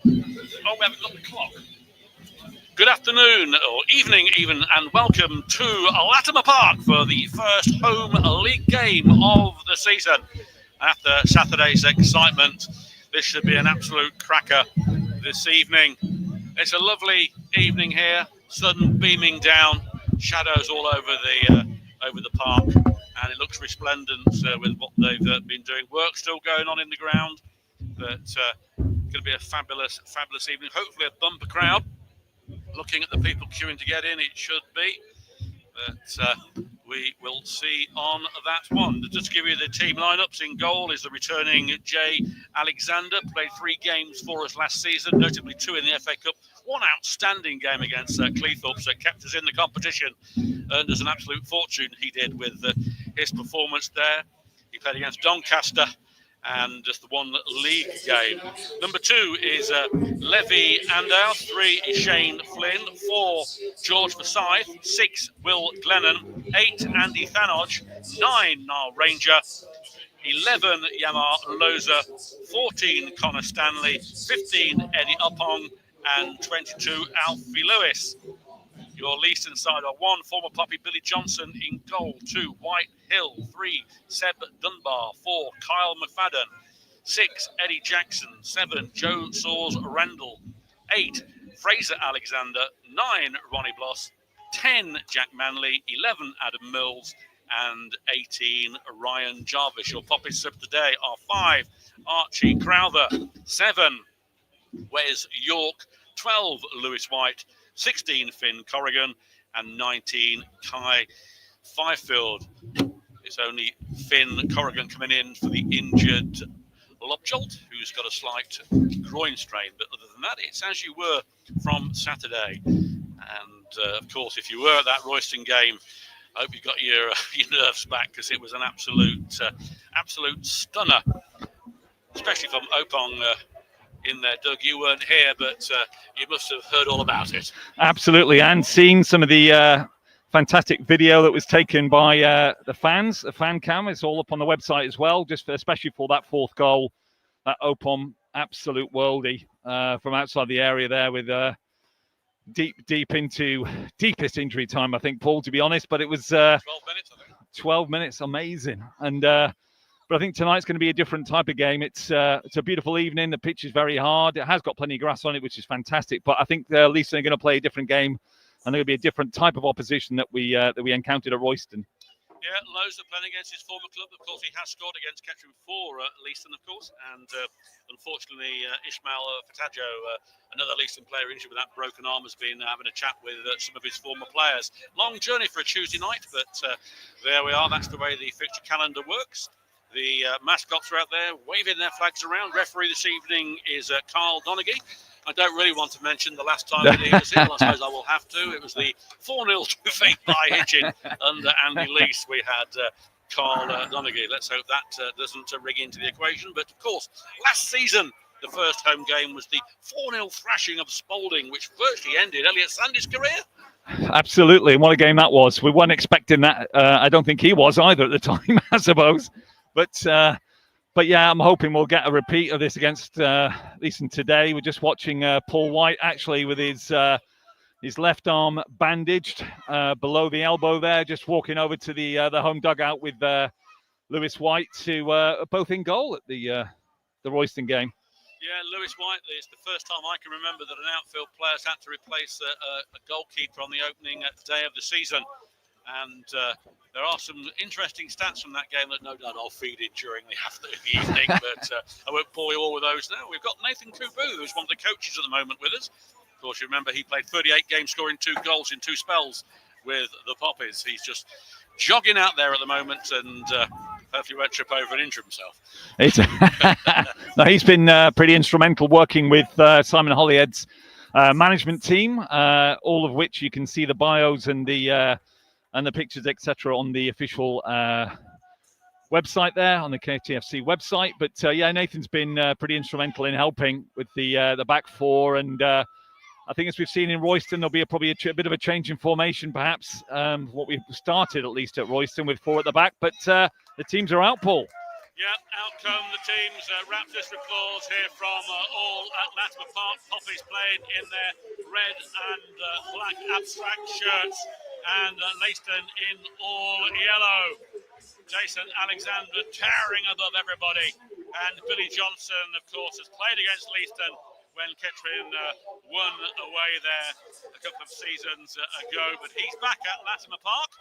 Oh, we haven't got the clock. Good afternoon, or evening even, and welcome to Latimer Park for the first home league game of the season. After Saturday's excitement, this should be an absolute cracker this evening. It's a lovely evening here, sun beaming down, shadows all over the park, and it looks resplendent with what they've been doing. Work still going on in the ground, but going to be a fabulous evening. Hopefully a bumper crowd. Looking at the people queuing to get in, it should be. But we will see on that one. Just to give you the team lineups, in goal is the returning Jay Alexander. Played 3 games for us last season, notably 2 in the FA Cup. One outstanding game against Cleethorpes that kept us in the competition. Earned us an absolute fortune, he did, with his performance there. He played against Doncaster and just the one league game. Number 2 is Levy Andow. 3 is Shane Flynn. 4, George Forsyth. 6, Will Glennon. 8, Andy Thanodge. 9, Niall Ranger. 11, Yamar Loza. 14, Connor Stanley. 15, Eddie Uppong. And 22, Alfie Lewis. Your Leiston side are 1, former Poppy Billy Johnson in goal. 2, White Hill. 3, Seb Dunbar. 4, Kyle McFadden. 6, Eddie Jackson. 7, Joe Soars Randall. 8, Fraser Alexander. 9, Ronnie Bloss. 10, Jack Manley. 11, Adam Mills. And 18, Ryan Jarvis. Your Poppies sub today are 5, Archie Crowther. 7, Wes York. 12, Lewis White. 16, Finn Corrigan, and 19, Kai Fifield. It's only Finn Corrigan coming in for the injured Lobjolt, who's got a slight groin strain. But other than that, it's as you were from Saturday. And, of course, if you were at that Royston game, I hope you got your nerves back, because it was an absolute stunner, especially from Opong in there. Doug, you weren't here, but you must have heard all about it. Absolutely, and seen some of the fantastic video that was taken by the fans, the fan cam. It's all up on the website as well, especially for that 4th goal. That Opom absolute worldie from outside the area there, with deep into deepest injury time, I think, Paul, to be honest. But it was 12 minutes, I think. 12 minutes, amazing. And but I think tonight's going to be a different type of game. It's a beautiful evening. The pitch is very hard. It has got plenty of grass on it, which is fantastic. But I think Leiston are going to play a different game, and there'll be a different type of opposition that we encountered at Royston. Yeah, Loza playing against his former club. Of course, he has scored against Kettering for Leiston, of course. And unfortunately, Ishmael Fatajo, another Leiston player injured with that broken arm, has been having a chat with some of his former players. Long journey for a Tuesday night, but there we are. That's the way the fixture calendar works. The mascots are out there waving their flags around. Referee this evening is Carl Donaghy. I don't really want to mention the last time that he was in. I suppose I will have to. It was the 4-0 defeat by Hitchin under Andy Lease. We had Carl Donaghy. Let's hope that doesn't rig into the equation. But, of course, last season, the first home game was the 4-0 thrashing of Spalding, which virtually ended Elliot Sandy's career. Absolutely. And what a game that was. We weren't expecting that. I don't think he was either at the time, I suppose. But yeah, I'm hoping we'll get a repeat of this against Leiston today. We're just watching Paul White actually with his left arm bandaged below the elbow there, just walking over to the home dugout with Lewis White, who are both in goal at the Royston game. Yeah, Lewis White, it's the first time I can remember that an outfield player's had to replace a goalkeeper on the opening day of the season. And there are some interesting stats from that game that no doubt I'll feed in during the evening, but I won't bore you all with those now. We've got Nathan Kubu, who's one of the coaches at the moment with us. Of course, you remember he played 38 games, scoring 2 goals in 2 spells with the Poppies. He's just jogging out there at the moment, and hopefully won't trip over and injure himself. No, he's been pretty instrumental working with Simon Holyhead's management team, all of which you can see the bios and the pictures, etc., on the official website there, on the KTFC website. But yeah, Nathan's been pretty instrumental in helping with the back 4, and I think as we've seen in Royston, there'll be probably a bit of a change in formation, perhaps, what we've started at least at Royston with 4 at the back. But the teams are out, Paul. Yeah, out come the teams. Raptors with applause here from all at Latimer Park. Poppies playing in their red and black abstract shirts, and Leiston in all yellow. Jason Alexander towering above everybody, and Billy Johnson, of course, has played against Leiston when Kettering won away there a couple of seasons ago, but he's back at Latimer Park,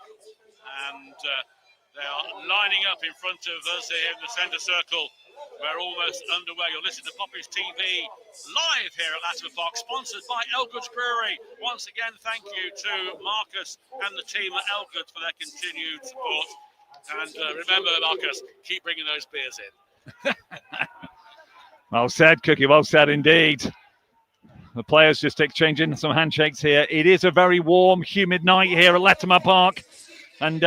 and they are lining up in front of us here in the centre circle. We're almost underway. You're listening to Poppies TV live here at Latimer Park, sponsored by Elgood's Brewery. Once again, thank you to Marcus and the team at Elgood's for their continued support. And remember, Marcus, keep bringing those beers in. Well said, Cookie. Well said indeed. The players just exchanging some handshakes here. It is a very warm, humid night here at Latimer Park. And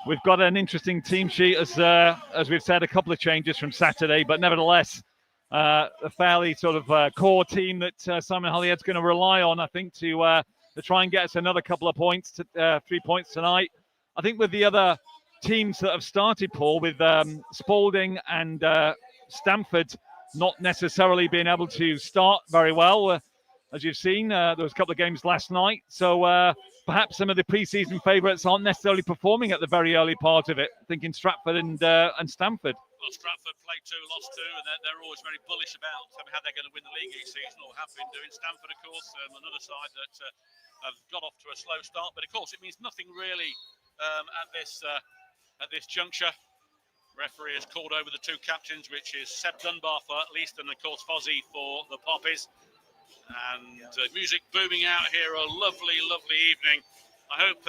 we've got an interesting team sheet, as we've said, a couple of changes from Saturday, but nevertheless, a fairly sort of core team that Simon Holyhead's going to rely on, I think, to try and get us another couple of points, 3 points tonight. I think with the other teams that have started, Paul, with Spalding and Stamford not necessarily being able to start very well, as you've seen, there was a couple of games last night, so perhaps some of the pre-season favourites aren't necessarily performing at the very early part of it. Thinking Stratford and Stamford. Well, Stratford played 2, lost 2, and they're always very bullish about how they're going to win the league each season, or have been doing. Stamford, of course, another side that have got off to a slow start, but of course it means nothing really at this juncture. Referee has called over the 2 captains, which is Seb Dunbar for Leiston and, of course, Fozzie for the Poppies. And music booming out here, a lovely, lovely evening. I hope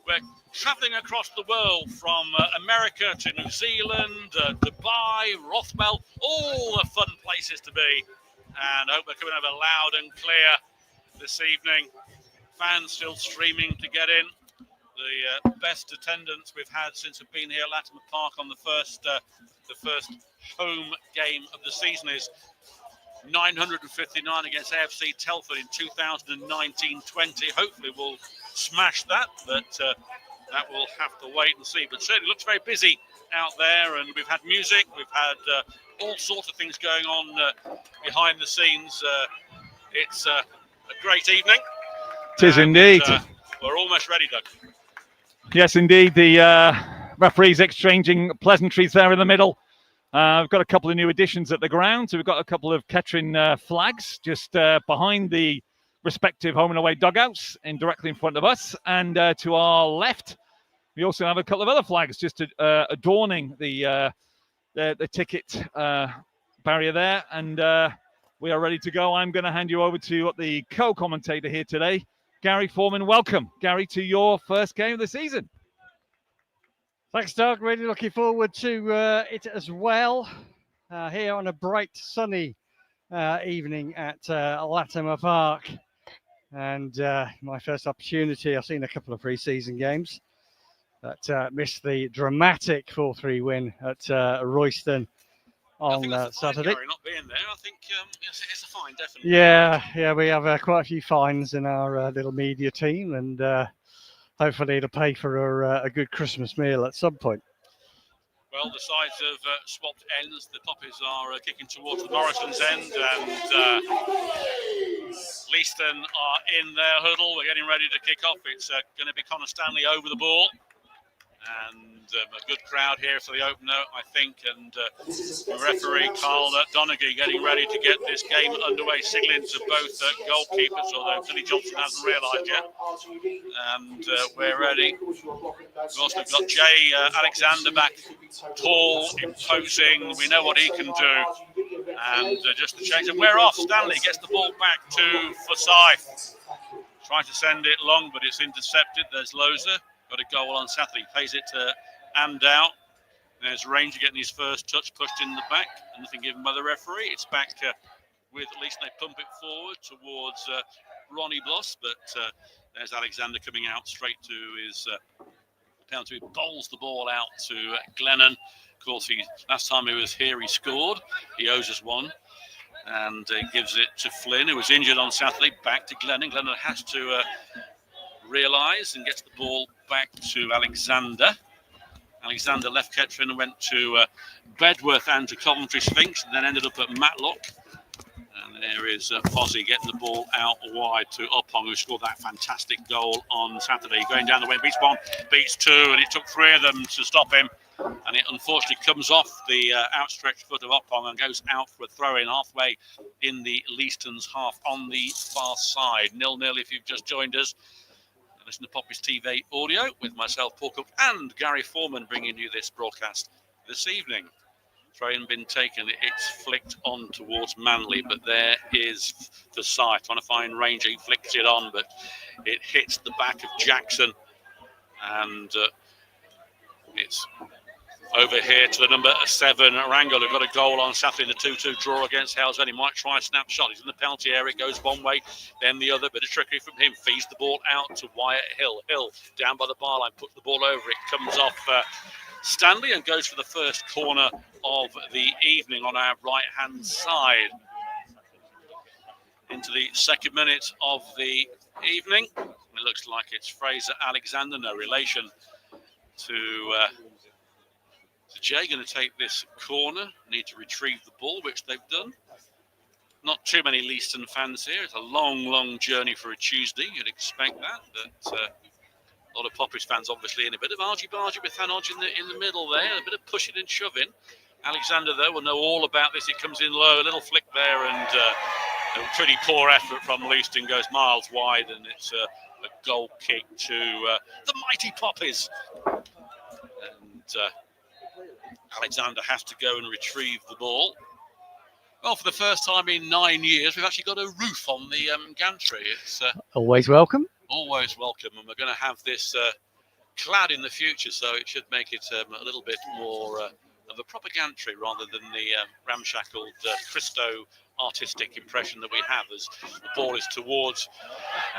we're travelling across the world from America to New Zealand, Dubai, Rothwell, all the fun places to be. And I hope we're coming over loud and clear this evening. Fans still streaming to get in. The best attendance we've had since we've been here at Latimer Park on the first home game of the season is 959 against AFC Telford in 2019-20. Hopefully we'll smash that, but that will have to wait and see. But certainly looks very busy out there, and we've had music, we've had all sorts of things going on behind the scenes. It's a great evening. It is indeed. We're almost ready, Doug. Yes, indeed. The referees exchanging pleasantries there in the middle. We've got a couple of new additions at the ground. So we've got a couple of Kettering flags just behind the respective home and away dugouts and directly in front of us. And to our left, we also have a couple of other flags just adorning the ticket barrier there. And we are ready to go. I'm going to hand you over to the co-commentator here today, Gary Foreman. Welcome, Gary, to your first game of the season. Thanks, Doug. Really looking forward to it as well. Here on a bright, sunny evening at Latimer Park. And my first opportunity, I've seen a couple of pre-season games, but missed the dramatic 4-3 win at Royston on Saturday. Gary, not being there, I think it's a fine, definitely. Yeah, we have quite a few fines in our little media team, and hopefully it'll pay for a good Christmas meal at some point. Well, the sides have swapped ends. The Poppies are kicking towards the Morrison's end, and Leiston are in their huddle. We're getting ready to kick off. It's going to be Connor Stanley over the ball. And a good crowd here for the opener, I think. And the referee, Carl Donaghy, getting ready to get this game underway, signaling to both goalkeepers, although Billy Johnson hasn't realised yet. And we're ready. Of course, we've got Jay Alexander back, tall, imposing. We know what he can do. And just to change, and we're off. Stanley gets the ball back to Forsyth. Trying to send it long, but it's intercepted. There's Loza. Got a goal on Saturday. Plays it to Andow. There's Ranger getting his first touch, pushed in the back. Nothing given by the referee. It's back with at least they pump it forward towards Ronnie Bloss. But there's Alexander coming out straight to his penalty. He bowls the ball out to Glennon. Of course, last time he was here, he scored. He owes us one. And gives it to Flynn, who was injured on Saturday. Back to Glennon. Glennon has to realise and gets the ball back to Alexander. Alexander left Kettering and went to Bedworth and to Coventry Sphinx, and then ended up at Matlock. And there is Fozzie getting the ball out wide to Uppong, who scored that fantastic goal on Saturday. Going down the wing, beats one, beats two, and it took three of them to stop him. And it unfortunately comes off the outstretched foot of Uppong and goes out for a throw-in halfway in the Leiston's half on the far side. 0-0 if you've just joined us. Listen to Poppy's TV audio with myself, Paul Cook, and Gary Foreman bringing you this broadcast this evening. Throw-in been taken, it's flicked on towards Manley, but there is Forsyth trying to find Ranger. He flicks it on, but it hits the back of Jackson, and it's over here to the number 7, Rangel, who got a goal on Saturday in the 2-2 draw against Hellsend. He might try a snapshot. He's in the penalty area. It goes one way, then the other. Bit of trickery from him. Feeds the ball out to Wyatt Hill. Hill down by the bar line, puts the ball over. It comes off Stanley and goes for the first corner of the evening on our right-hand side. Into the second minute of the evening. It looks like it's Fraser Alexander, no relation to Jay. Going to take this corner, need to retrieve the ball, which they've done. Not too many Leiston fans here. It's a long journey for a Tuesday. You'd expect that, but a lot of Poppers fans obviously in a bit of argy-bargy with Thanodge in the middle there, a bit of pushing and shoving. Alexander, though, will know all about this. It comes in low, a little flick there, and a pretty poor effort from Leiston, goes miles wide, and it's a goal kick to the mighty Poppers. And Alexander has to go and retrieve the ball. Well, for the first time in 9 years, we've actually got a roof on the gantry. It's always welcome. Always welcome, and we're going to have this clad in the future, so it should make it a little bit more of a proper gantry rather than the ramshackled Christo artistic impression that we have as the ball is towards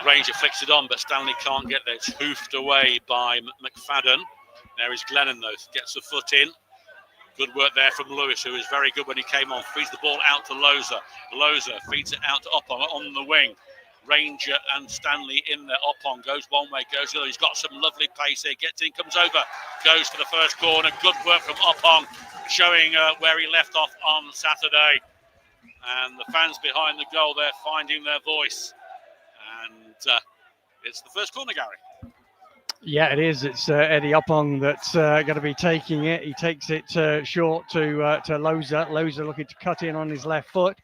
Ranger, flicks it on, but Stanley can't get there. It's hoofed away by McFadden. There is Glennon, though, gets a foot in. Good work there from Lewis, who was very good when he came on. Feeds the ball out to Loza. Loza feeds it out to Uppong on the wing. Ranger and Stanley in there. Uppong goes one way, goes the other. He's got some lovely pace here. Gets in, comes over, goes for the first corner. Good work from Uppong, showing where he left off on Saturday. And the fans behind the goal there finding their voice. And it's the first corner, Gary. Yeah, it is. It's Eddie Uppong that's going to be taking it. He takes it short to Loza. Loza looking to cut in on his left foot.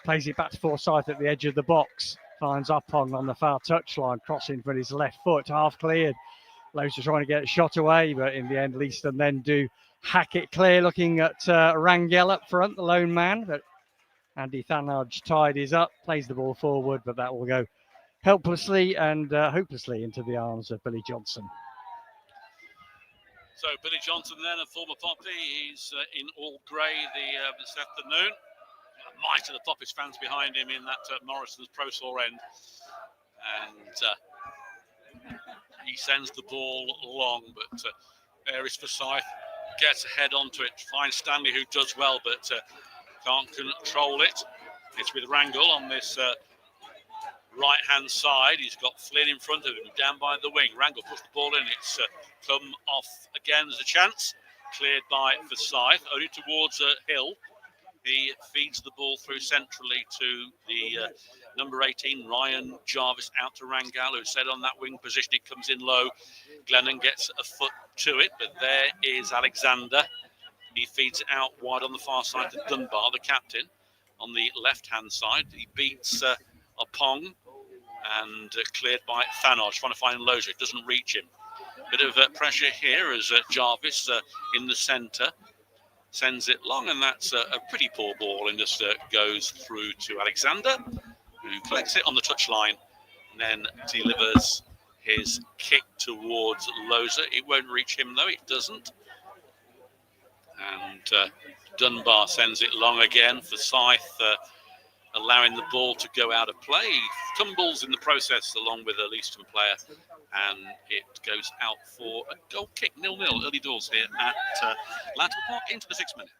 Plays it back to Forsyth at the edge of the box. Finds Uppong on the far touchline, crossing for his left foot, half cleared. Loza trying to get a shot away, but in the end, Leiston then do hack it clear, looking at Rangel up front, the lone man. But Andy Thanodge tidies up, plays the ball forward, but that will go helplessly and hopelessly into the arms of Billy Johnson. So Billy Johnson then, a former Poppy, he's in all grey this afternoon. A mite of the Poppers fans behind him in that Morrison's Pro Tour end. And he sends the ball long, but there is Forsyth, gets a head onto it, finds Stanley, who does well, but can't control it. It's with Rangel on this right-hand side. He's got Flynn in front of him, down by the wing. Rangel puts the ball in. It's come off again. There's a chance. Cleared by Forsyth, only towards Hill. He feeds the ball through centrally to the number 18, Ryan Jarvis, out to Rangel, who's set on that wing position. It comes in low. Glennon gets a foot to it, but there is Alexander. He feeds it out wide on the far side to Dunbar, the captain. On the left-hand side, he beats Uppong and cleared by Thanodge, trying to find Loza. It doesn't reach him. Bit of pressure here as Jarvis in the centre sends it long, and that's a pretty poor ball, and just goes through to Alexander, who collects it on the touchline and then delivers his kick towards Loza. It won't reach him, though. It doesn't. And Dunbar sends it long again. Forsyth allowing the ball to go out of play. He tumbles in the process along with a Leiston player, and it goes out for a goal kick. 0-0 early doors here at Latimer Park into the 6th minute.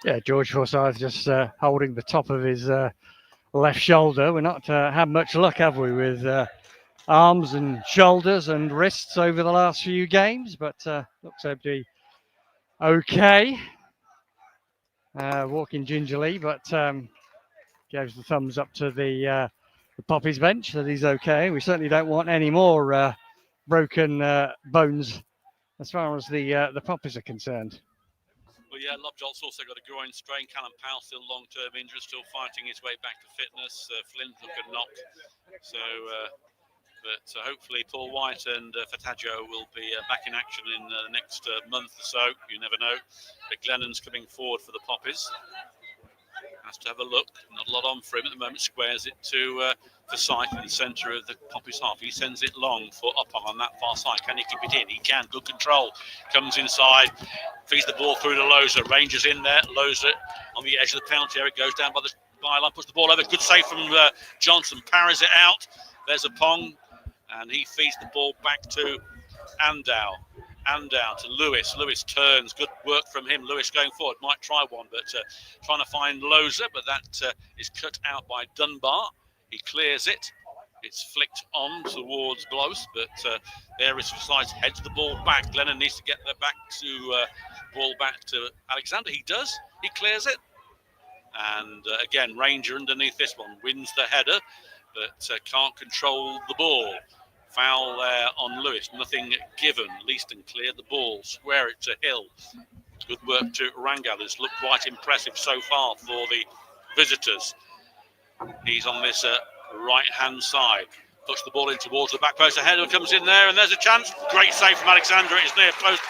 Yeah, George Forsyth just holding the top of his left shoulder. We're not had much luck, have we, with arms and shoulders and wrists over the last few games, but looks to be okay. Walking gingerly, but gives the thumbs up to the Poppies bench that he's okay. We certainly don't want any more broken bones as far as the Poppies are concerned. Well, yeah, Lovedolt's also got a groin strain. Callum Powell still long-term injured, still fighting his way back to fitness. Flynn took a knock. So, but hopefully Paul White and Fataggio will be back in action in the next month or so. You never know. But Glennon's coming forward for the Poppies. Has to have a look. Not a lot on for him at the moment. Squares it to Forsyth in the centre of the Poppies half. He sends it long for Oppong on that far side. Can he keep it in? He can. Good control. Comes inside. Feeds the ball through to Loza. Rangers in there. Loza on the edge of the penalty area. Goes down by the byline. Puts the ball over. Good save from Johnson. Parries it out. There's Oppong. And he feeds the ball back to Andow. Andow to Lewis. Lewis turns. Good work from him. Lewis going forward. Might try one, but trying to find Loza, but that is cut out by Dunbar. He clears it. It's flicked on towards Blows, but there is Forsyth. Heads the ball back. Glennon needs to get the ball back to Alexander. He does. He clears it. And again, Ranger underneath this one. Wins the header, but can't control the ball. Foul there on Lewis. Nothing given. Leiston cleared the ball. Square it to Hill. Good work to Rangal. It's looked quite impressive so far for the visitors. He's on this right-hand side. Puts the ball in towards the back post. A header comes in there, and there's a chance. Great save from Alexander. It's near post.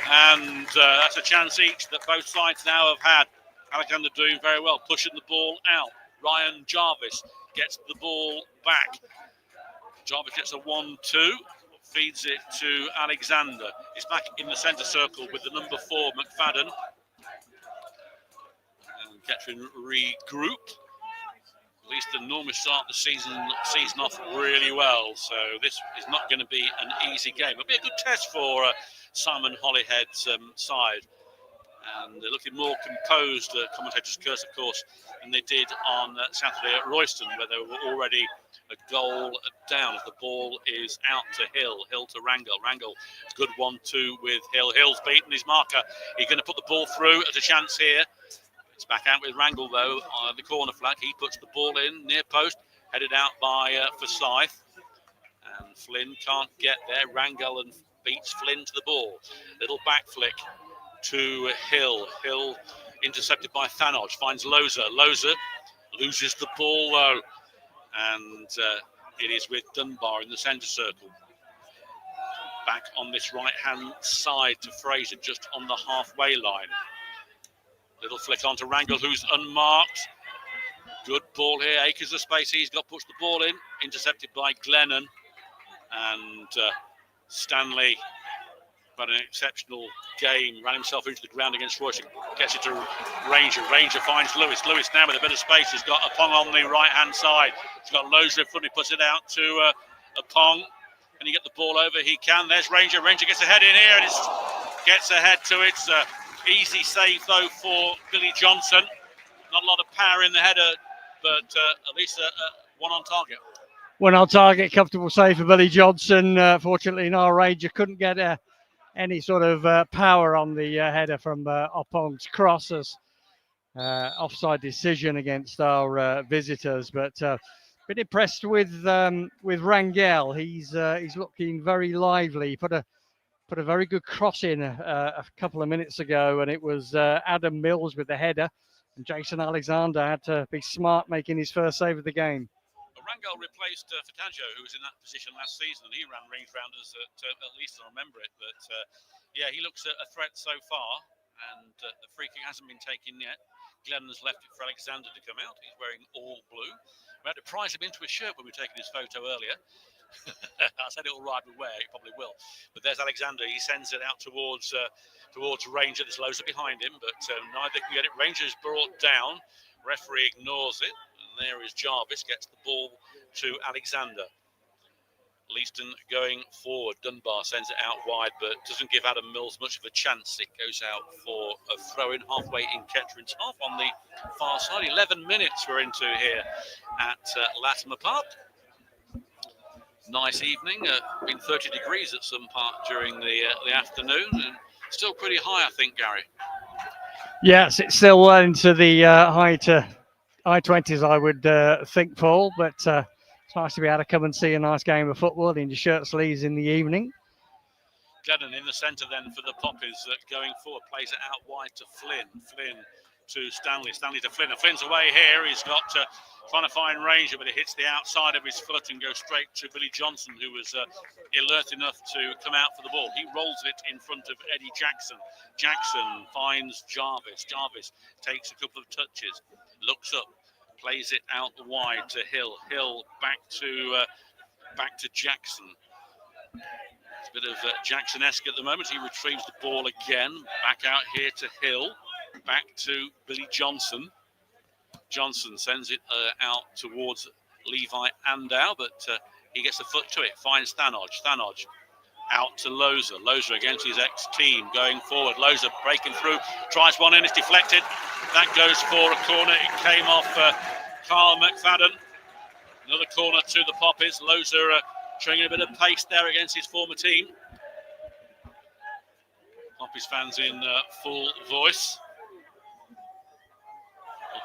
And that's a chance each that both sides now have had. Alexander doing very well, pushing the ball out. Ryan Jarvis gets the ball back. Jarvis gets a 1-2, feeds it to Alexander. He's back in the centre circle with the number 4, McFadden. And Kettering regroup. At least the normally start the season off really well, so this is not going to be an easy game. It'll be a good test for Simon Holyhead's side. And they're looking more composed, commentators curse, of course, than they did on Saturday at Royston, where they were already a goal down as the ball is out to Hill. Hill to Rangel. Rangel, good 1-2 with Hill. Hill's beaten his marker. He's going to put the ball through at a chance here. It's back out with Rangel, though, on the corner flag. He puts the ball in, near post, headed out by Forsyth. And Flynn can't get there. Rangel and beats Flynn to the ball. Little back flick to Hill. Hill intercepted by Thanodge. Finds Loza. Loza loses the ball, though. And it is with Dunbar in the centre circle. Back on this right-hand side to Fraser, just on the halfway line. Little flick on to Rangel, who's unmarked. Good ball here. Acres of space he's got. Puts the ball in. Intercepted by Glennon. And Stanley, but an exceptional game. Ran himself into the ground against Royston. Gets it to Ranger. Ranger finds Lewis. Lewis now with a bit of space. He's got Oppong on the right-hand side. He's got Loza in front. He puts it out to Oppong. Can he get the ball over? He can. There's Ranger. Ranger gets ahead in here and gets ahead to it. Easy save, though, for Billy Johnson. Not a lot of power in the header, but at least one on target. One on target, comfortable save for Billy Johnson. Fortunately, our Ranger couldn't get any sort of power on the header from Oppong's crosses. Offside decision against our visitors, but been impressed with Rangel. He's looking very lively. He put a very good cross in a couple of minutes ago, and it was Adam Mills with the header, and Jason Alexander had to be smart making his first save of the game. Rangel replaced Fataggio, who was in that position last season, and he ran range rounders at least I remember it. But yeah, he looks a threat so far, and the free kick hasn't been taken yet. Glennon's left it for Alexander to come out. He's wearing all blue. We had to prize him into a shirt when we were taking his photo earlier. I said it'll ride with wear, it probably will. But there's Alexander. He sends it out towards Ranger. There's Loza behind him, but neither can get it. Ranger's brought down. Referee ignores it. And there is Jarvis, gets the ball to Alexander. Leiston going forward. Dunbar sends it out wide, but doesn't give Adam Mills much of a chance. It goes out for a throw-in halfway in Kettering's half on the far side. 11 minutes we're into here at Latimer Park. Nice evening. Been 30 degrees at some part during the afternoon, and Still pretty high, I think, Gary. Yes, it's still well into the high 20s, I would think, Paul. But it's nice to be able to come and see a nice game of football in your shirt sleeves in the evening. Glennon in the centre then for the Poppies, going forward, plays it out wide to Flynn. Flynn to Stanley. Stanley to Flynn. And Flynn's away here. He's got trying to find Ranger, but it hits the outside of his foot and goes straight to Billy Johnson, who was alert enough to come out for the ball. He rolls it in front of Eddie Jackson. Jackson finds Jarvis. Jarvis takes a couple of touches, looks up, plays it out wide to Hill. Hill back to Jackson. It's a bit of Jackson-esque at the moment. He retrieves the ball again. Back out here to Hill. Back to Billy Johnson. Johnson sends it out towards Levi Andow, but he gets a foot to it. Finds Thanodge. Thanodge out to Loza. Loza against his ex-team going forward. Loza breaking through. Tries one in. It's deflected. That goes for a corner. It came off Carl McFadden. Another corner to the Poppies. Loza showing a bit of pace there against his former team. Poppies fans in full voice.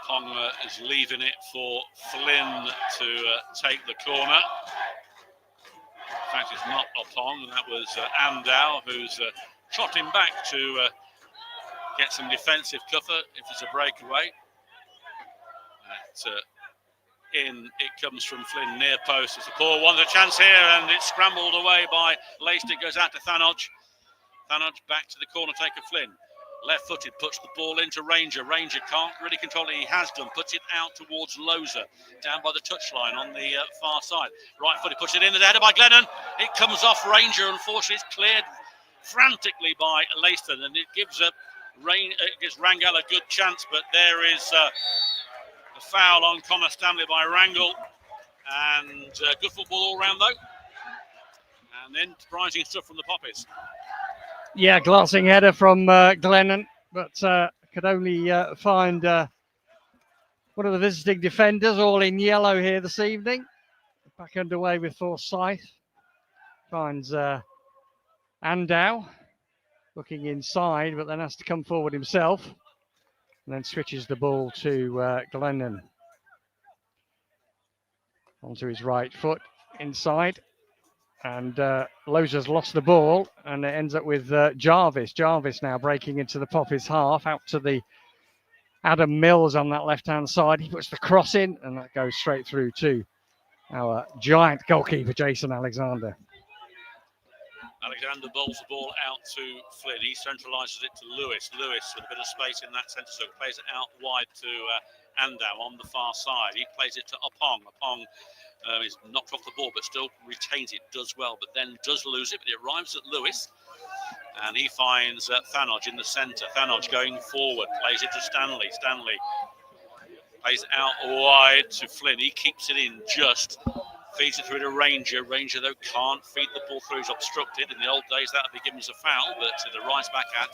Pong is leaving it for Flynn to take the corner. In fact, it's not Opong, that was Andow, who's trotting back to get some defensive cover if there's a breakaway. In it comes from Flynn, near post. It's a poor one, there's a chance here, and it's scrambled away by Leiston. It goes out to Thanodge. Thanodge back to the corner, take a Flynn. Left-footed, puts the ball into Ranger. Ranger can't really control it. He has done. Puts it out towards Loza, down by the touchline on the far side. Right-footed, puts it in. The header by Glennon. It comes off Ranger. Unfortunately, it's cleared frantically by Leiston, and it gives Rangel a good chance. But there is a foul on Connor Stanley by Rangel, and good football all round though. And then surprising stuff from the Poppies. Yeah, glancing header from Glennon, but could only find one of the visiting defenders, all in yellow here this evening. Back underway with Forsyth. Finds Andow looking inside, but then has to come forward himself. And then switches the ball to Glennon. Onto his right foot, inside. And Loza's lost the ball, and it ends up with Jarvis. Jarvis now breaking into the Poppies half, out to the Adam Mills on that left-hand side. He puts the cross in, and that goes straight through to our giant goalkeeper, Jason Alexander. Alexander bowls the ball out to Flynn. He centralises it to Lewis. Lewis with a bit of space in that centre, so plays it out wide to Andow on the far side. He plays it to Opong. Opong is knocked off the ball, but still retains it, does well, but then does lose it. But it arrives at Lewis, and he finds Thanodge in the centre. Thanodge going forward, plays it to Stanley. Stanley plays it out wide to Flynn. He keeps it in just. Feeds it through to Ranger. Ranger, though, can't feed the ball through. He's obstructed. In the old days, that would be given as a foul, but it arrives back at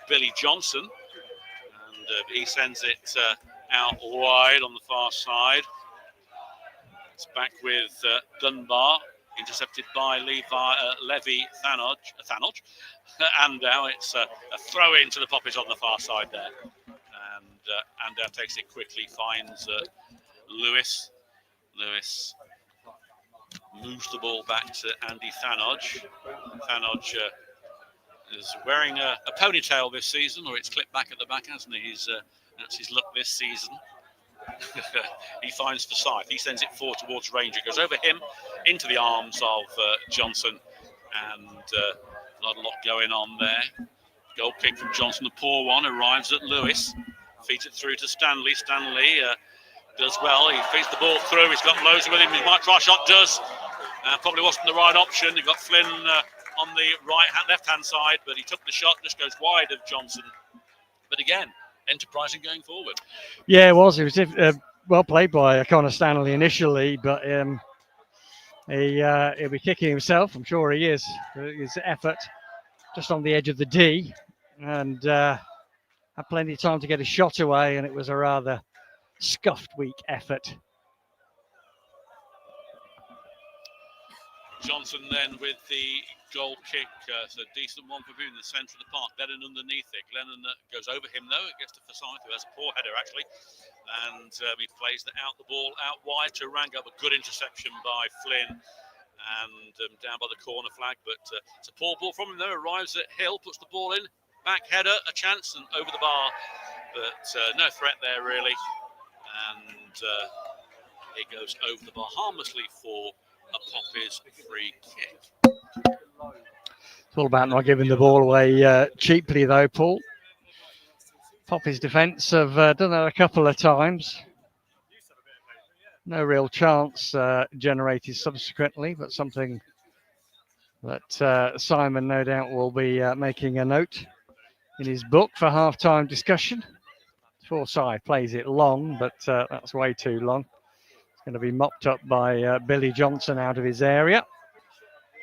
Billy Johnson. And he sends it out wide on the far side. It's back with Dunbar, intercepted by Levy Thanodge. And now it's a throw in to the Poppies on the far side there. And Andow takes it quickly, finds Lewis. Lewis moves the ball back to Andy Thanodge. Thanodge is wearing a ponytail this season, or it's clipped back at the back, hasn't he? That's his look this season. He finds Forsyth. He sends it forward towards Ranger. Goes over him into the arms of Johnson, and not a lot going on there. Goal kick from Johnson, the poor one, arrives at Lewis. Feeds it through to Stanley. Stanley does well. He feeds the ball through. He's got Loza with him. He might try a shot. Does. Probably wasn't the right option. He got Flynn on the left-hand side, but he took the shot. Just goes wide of Johnson. But again, enterprising going forward. Yeah, it was. It was well played by Connor Stanley initially, but he'll be kicking himself. I'm sure he is. His effort just on the edge of the D, and had plenty of time to get a shot away, and it was a rather scuffed, weak effort. Johnson then with the goal kick. So decent one for him in the centre of the park. Lennon underneath it. Lennon goes over him though. It gets to Forsyth, who has a poor header actually. And he plays the ball out wide to Ranga. But good interception by Flynn. And down by the corner flag. But it's a poor ball from him though. Arrives at Hill, puts the ball in. Back header, a chance, and over the bar. But no threat there really. And it goes over the bar harmlessly for a Poppy's free kick. It's all about not giving the ball away cheaply, though, Paul. Poppy's defence have done that a couple of times. No real chance generated subsequently, but something that Simon, no doubt, will be making a note in his book for half-time discussion. Forsyth plays it long, but that's way too long. Going to be mopped up by Billy Johnson out of his area.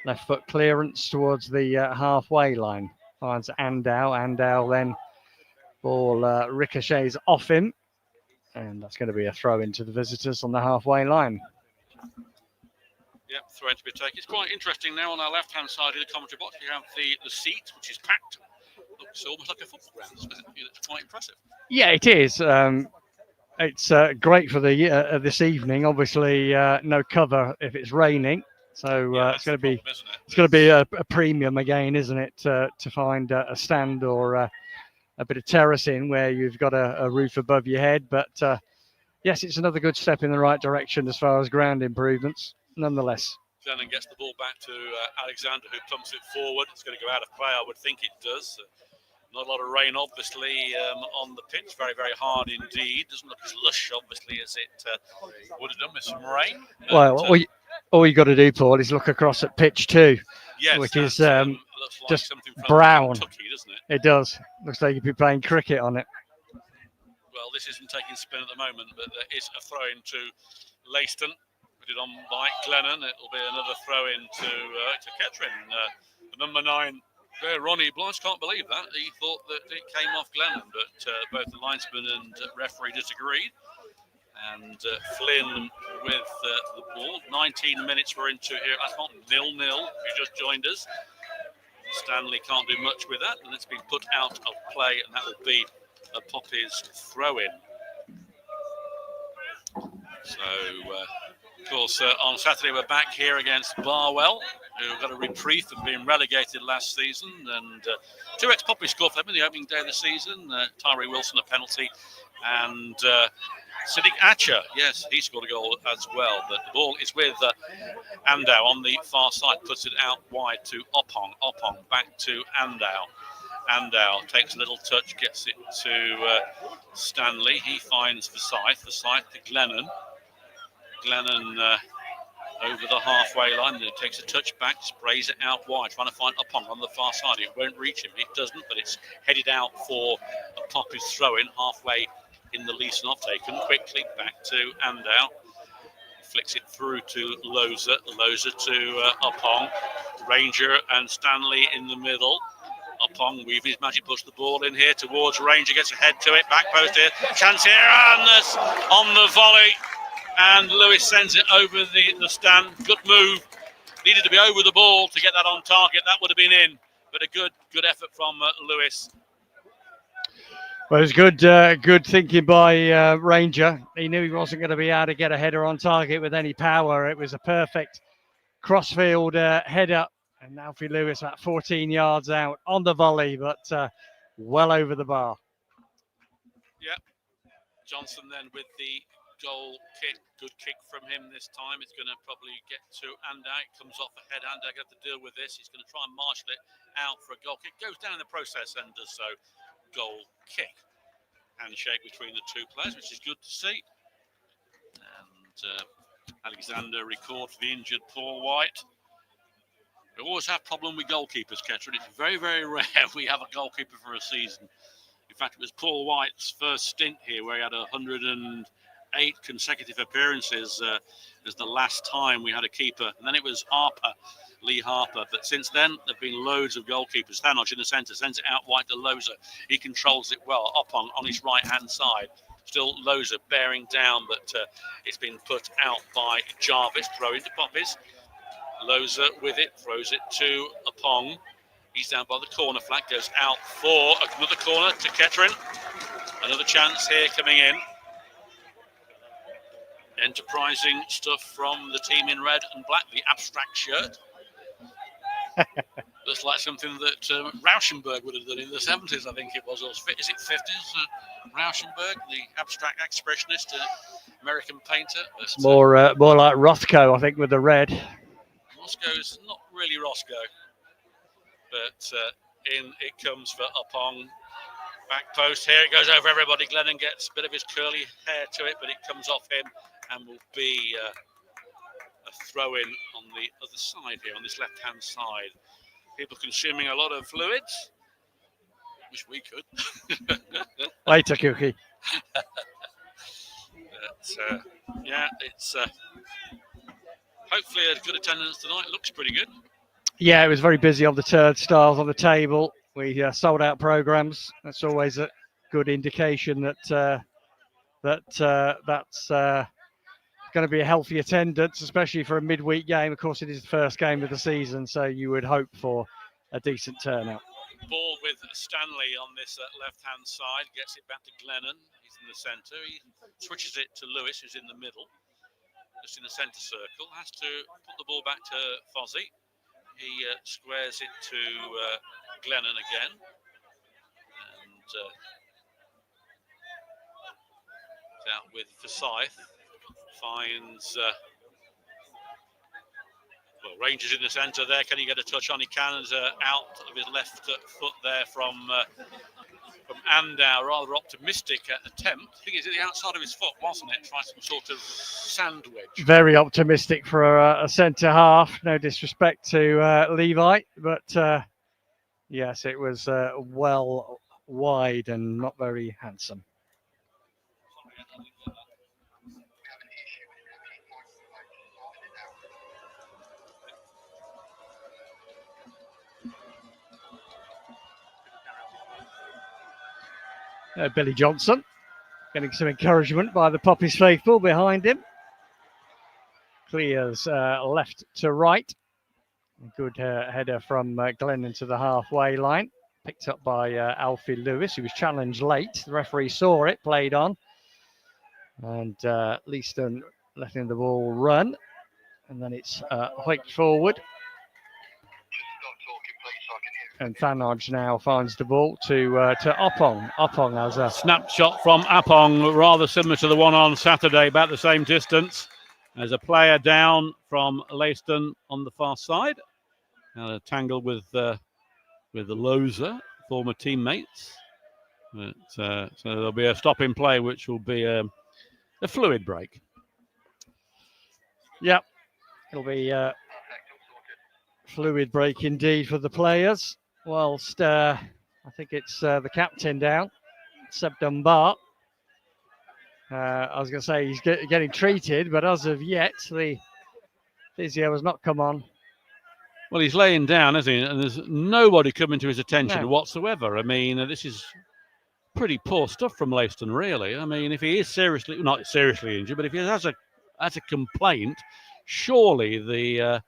Left foot clearance towards the halfway line. Finds Andow. Andow then ball ricochets off him. And that's going to be a throw into the visitors on the halfway line. Yep, throw to be taken. It's quite interesting now on our left-hand side of the commentary box. You have the seat, which is packed. Looks almost like a football ground, isn't it? It's quite impressive. Yeah, it is. It's great for the this evening. Obviously, no cover if it's raining, so it's going to be a premium again, isn't it? To find a stand or a bit of terracing where you've got a roof above your head. But yes, it's another good step in the right direction as far as ground improvements, nonetheless. Lennon gets the ball back to Alexander, who pumps it forward. It's going to go out of play. I would think it does. Not a lot of rain, obviously, on the pitch. Very, very hard indeed. Doesn't look as lush, obviously, as it would have done with some rain. Well, all you got to do, Paul, is look across at pitch 2, yes, which is like just from brown. Kentucky, doesn't it? It does. Looks like you'd be playing cricket on it. Well, this isn't taking spin at the moment, but there is a throw in to Leiston. Put it on by Glennon. It'll be another throw in to Kettering. Number 9. There, Ronnie Blythe can't believe that. He thought that it came off Glennon, but both the linesman and referee disagreed. And Flynn with the ball. 19 minutes we're into here. I thought 0-0 if you just joined us. Stanley can't do much with that, and it's been put out of play, and that will be a Poppy's throw-in. So, of course, on Saturday we're back here against Barwell, who got a reprieve from being relegated last season, and 2 ex-Poppy scored for them in the opening day of the season. Tyree Wilson a penalty, and Siddiq Acher, yes, he scored a goal as well. But the ball is with Andow on the far side, puts it out wide to Oppong. Oppong back to Andow. Andow takes a little touch, gets it to Stanley. He finds Forsyth. Forsyth to Glennon. Glennon over the halfway line, and it takes a touch back, sprays it out wide, trying to find Oppong on the far side. It won't reach him. It doesn't, but it's headed out for a Poppy's throw-in halfway in the Leiston off, taken quickly back to Andow. Flicks it through to Loza. Loza to Oppong. Ranger and Stanley in the middle. Oppong weaving his magic, puts the ball in here towards Ranger, gets ahead to it, back post here, chance here, and this on the volley. And Lewis sends it over the stand. Good move. Needed to be over the ball to get that on target. That would have been in. But a good effort from Lewis. Well, it was good thinking by Ranger. He knew he wasn't going to be able to get a header on target with any power. It was a perfect crossfield header. And Alfie Lewis about 14 yards out on the volley, but well over the bar. Yeah. Johnson then with the goal kick. Good kick from him this time. It's going to probably get to Andow. It comes off ahead. Andow going to have to deal with this. He's going to try and marshal it out for a goal kick. Goes down in the process and does so. Goal kick. Handshake between the two players, which is good to see. And Alexander record for the injured Paul White. We always have problem with goalkeepers, Kettering. It's very, very rare we have a goalkeeper for a season. In fact, it was Paul White's first stint here where he had 108 consecutive appearances as the last time we had a keeper. And then it was Lee Harper. But since then, there have been loads of goalkeepers. Thanos in the centre, sends it out wide to Loza. He controls it well. Oppong on his right-hand side. Still Loza bearing down, but it's been put out by Jarvis. Throw into Poppies. Loza with it, throws it to Apong. He's down by the corner flag, goes out for another corner to Kettering. Another chance here coming in. Enterprising stuff from the team in red and black, the abstract shirt. Looks like something that Rauschenberg would have done in the 70s, I think it was. Or is it 50s? Rauschenberg, the abstract expressionist, American painter. But, More like Rothko, I think, with the red. Roscoe's not really Roscoe. But in it comes for Upong. Back post here, it goes over everybody. Glennon gets a bit of his curly hair to it, but it comes off him and will be a throw in on the other side here, on this left-hand side. People consuming a lot of fluids. Wish we could. Later, Cookie. But, yeah, it's hopefully a good attendance tonight. It looks pretty good. Yeah, it was very busy on the turnstiles, on the table. We sold out programs. That's always a good indication that that's going to be a healthy attendance, especially for a midweek game. Of course, it is the first game of the season, so you would hope for a decent turnout. Ball with Stanley on this left-hand side, gets it back to Glennon. He's in the centre. He switches it to Lewis, who's in the middle, just in the centre circle. Has to put the ball back to Fozzie. He squares it to Glennon again. And out with Forsyth. Finds... well, Rangers in the centre there. Can he get a touch on? He can. Out of his left foot there from Andau. Rather optimistic attempt. I think it's at the outside of his foot, wasn't it? Try some sort of sandwich. Very optimistic for a centre half. No disrespect to Levi, but yes, it was well wide and not very handsome. Billy Johnson getting some encouragement by the Poppies faithful behind him. Clears left to right. Good header from Glenn into the halfway line. Picked up by Alfie Lewis, who was challenged late. The referee saw it, played on. And Leiston letting the ball run. And then it's hiked forward. And Thanoj now finds the ball to Opong. Opong has a snapshot from Apong, rather similar to the one on Saturday, about the same distance. There's a player down from Leiston on the far side. Now a tangle with the Loza, former teammates. But, so there'll be a stop in play, which will be a fluid break. Yep, it'll be fluid break indeed for the players. Whilst I think it's the captain down, Seb Dunbar. I was going to say he's getting treated, but as of yet, the physio has not come on. Well, he's laying down, isn't he? And there's nobody coming to his attention whatsoever. I mean, this is pretty poor stuff from Leiston, really. I mean, if he is not seriously injured, but if he has a complaint, surely the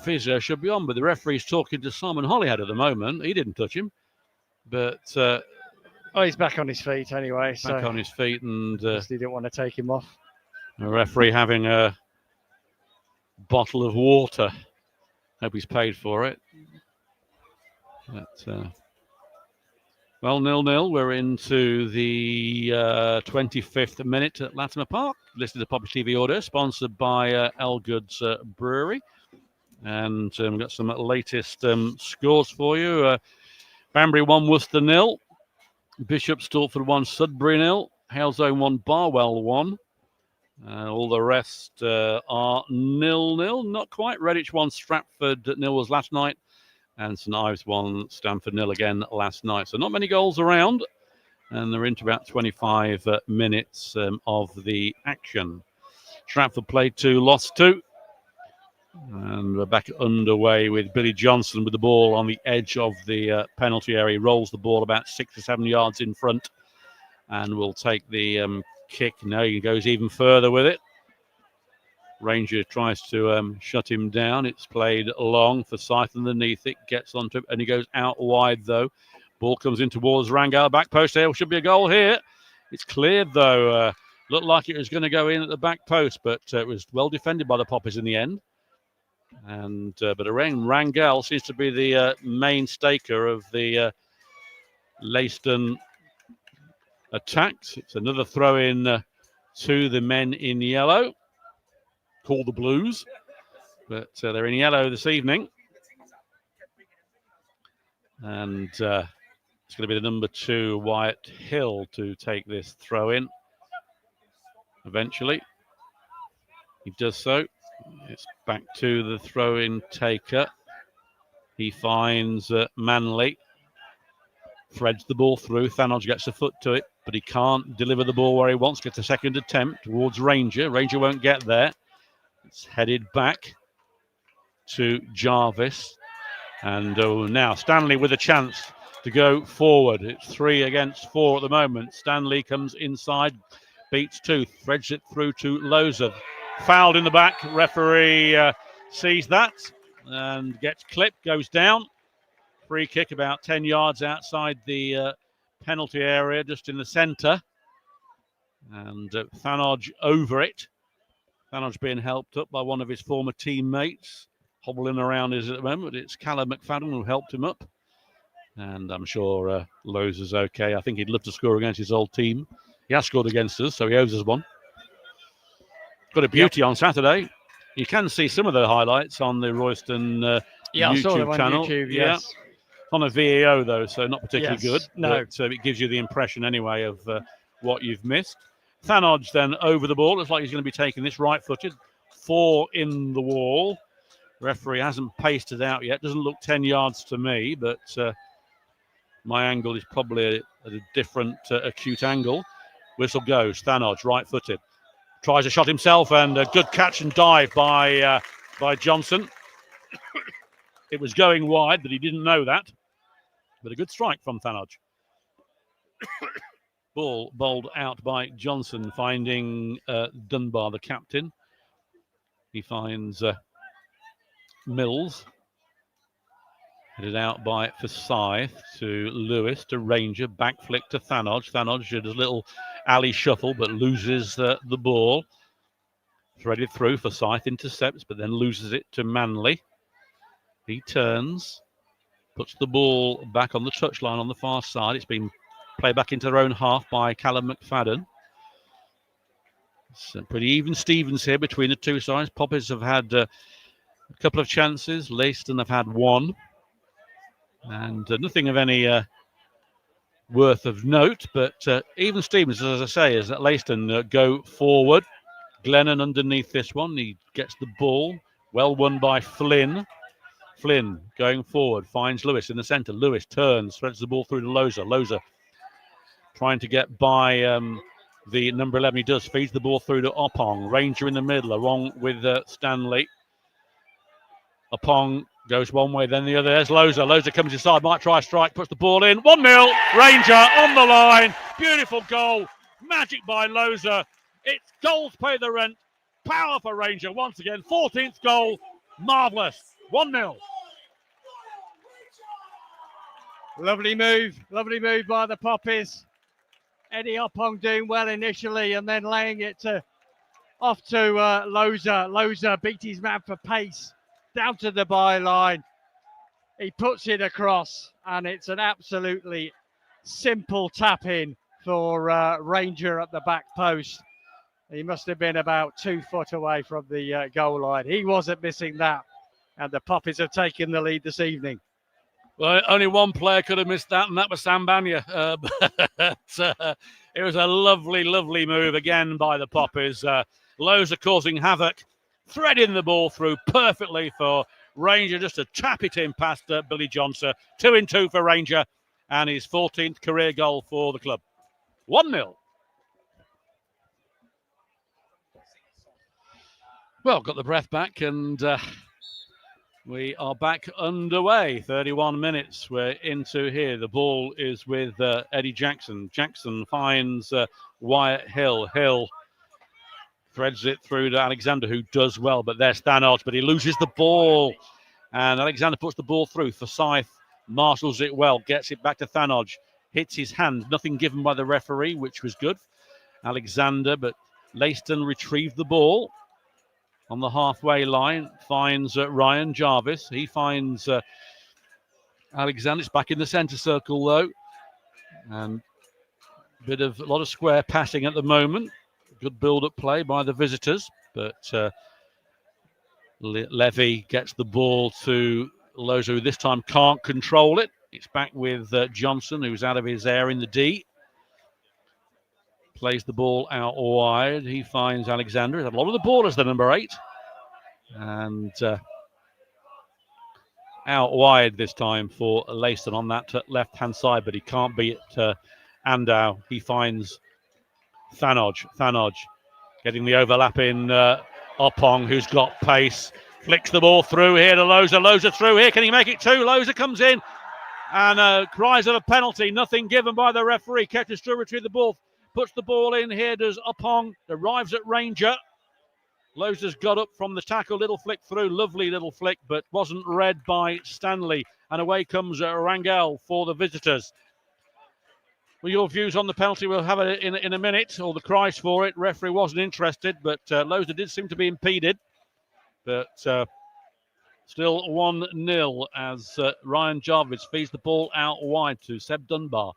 physio should be on. But the referee's talking to Simon Holyhead at the moment. He didn't touch him, but he's back on his feet anyway. Back on his feet, and he didn't want to take him off. The referee having a bottle of water. Hope he's paid for it. But, well, 0-0. We're into the 25th minute at Latimer Park. Listed to Poppy TV order, sponsored by Elgood's Brewery. And we've got some latest scores for you. Banbury 1, Worcester 0. Bishop Stortford 1, Sudbury 0. Halezone 1, Barwell 1. All the rest are 0-0. Not quite. Redditch 1, Stratford 0 was last night. And St Ives 1, Stamford 0 again last night. So not many goals around. And they're into about 25 minutes of the action. Stratford played 2, lost 2. And we're back underway with Billy Johnson with the ball on the edge of the penalty area. He rolls the ball about 6 or 7 yards in front and will take the kick. No, he goes even further with it. Ranger tries to shut him down. It's played long. Forsyth underneath it, gets onto it, and he goes out wide though. Ball comes in towards Rangel, back post here. Should be a goal here. It's cleared though. Looked like it was going to go in at the back post, but it was well defended by the Poppers in the end. And but Rangel seems to be the main staker of the Leiston attacks. It's another throw in to the men in yellow, called the Blues, but they're in yellow this evening. And it's going to be the number 2, Wyatt Hill, to take this throw in eventually. He does so. It's back to the throw in taker. He finds Manley. Threads the ball through. Thanodge gets a foot to it, but he can't deliver the ball where he wants. Gets a second attempt towards Ranger. Ranger won't get there. It's headed back to Jarvis. And now Stanley with a chance to go forward. It's 3 against 4 at the moment. Stanley comes inside, beats 2, threads it through to Loza. Fouled in the back. Referee sees that and gets clipped, goes down. Free kick about 10 yards outside the penalty area, just in the centre. And Thanodge over it. Thanodge being helped up by one of his former teammates. Hobbling around is at the moment. It's Callum McFadden who helped him up. And I'm sure Lowe's okay. I think he'd love to score against his old team. He has scored against us, so he owes us one. Got a beauty on Saturday. You can see some of the highlights on the Royston I saw them YouTube on channel. YouTube, yes. On a VAO though, so not particularly Yes, good. no. So it gives you the impression anyway of what you've missed. Thanodge then over the ball. Looks like he's going to be taking this right-footed. 4 in the wall. Referee hasn't paced it out yet. Doesn't look 10 yards to me, but my angle is probably at a different acute angle. Whistle goes. Thanodge right-footed. Tries a shot himself, and a good catch and dive by Johnson. It was going wide, but he didn't know that. But a good strike from Thanodge. Ball bowled out by Johnson, finding Dunbar, the captain. He finds Mills. Headed out by Forsyth to Lewis, to Ranger, back flick to Thanodge. Thanodge did a little alley shuffle, but loses the ball. Threaded through, Forsyth intercepts, but then loses it to Manley. He turns, puts the ball back on the touchline on the far side. It's been played back into their own half by Callum McFadden. It's pretty even Stevens here between the two sides. Poppers have had a couple of chances. Leiston have had 1. And nothing of any worth of note, but even Stevens, as I say, is that Leiston go forward. Glennon underneath this one. He gets the ball. Well won by Flynn. Flynn going forward, finds Lewis in the centre. Lewis turns, threads the ball through to Loza. Loza trying to get by the number 11. He does, feeds the ball through to Opong. Ranger in the middle, along with Stanley. Opong goes one way, then the other. There's Loza. Loza comes inside, might try a strike, puts the ball in. 1-0, Ranger on the line. Beautiful goal. Magic by Loza. It's goals pay the rent. Power for Ranger once again. 14th goal. Marvellous. 1-0. Lovely move by the Poppies. Eddie Opong doing well initially and then laying it off to Loza. Loza beat his man for pace down to the byline. He puts it across and it's an absolutely simple tap in for Ranger at the back post. He must have been about 2 foot away from the goal line. He wasn't missing that, and the Poppies have taken the lead this evening. Well, only one player could have missed that, and that was Sam Banya. But it was a lovely, lovely move again by the Poppies. Loza causing havoc, threading the ball through perfectly for Ranger, just to tap it in past Billy Johnson. 2-2 for Ranger, and his 14th career goal for the club. 1-0. Well, got the breath back, and we are back underway. 31 minutes we're into here. The ball is with Eddie Jackson. Jackson finds Wyatt Hill. Hill threads it through to Alexander, who does well, but there's Thanos, but he loses the ball. And Alexander puts the ball through. Forsyth marshals it well, gets it back to Thanos, hits his hand. Nothing given by the referee, which was good. Alexander, but Leiston retrieved the ball on the halfway line, finds Ryan Jarvis. He finds Alexander. It's back in the centre circle, though. And a lot of square passing at the moment. Good build-up play by the visitors, but Levy gets the ball to Loza, who this time can't control it. It's back with Johnson, who's out of his air in the D. Plays the ball out wide. He finds Alexander. He's had a lot of the ball as the number 8. And out wide this time for Leiston on that left-hand side, but he can't beat Andau. He finds Thanos. Thanos getting the overlap in Opong, who's got pace. Flicks the ball through here to Loza. Loza through here. Can he make it 2? Loza comes in and cries of a penalty. Nothing given by the referee. Kettering still retrieve the ball. Puts the ball in here. Does Opong. Arrives at Ranger. Loza's got up from the tackle. Little flick through. Lovely little flick, but wasn't read by Stanley. And away comes Rangel for the visitors. Well, your views on the penalty, we'll have it in a minute, or the cries for it. Referee wasn't interested, but Loza did seem to be impeded. But still 1-0 as Ryan Jarvis feeds the ball out wide to Seb Dunbar.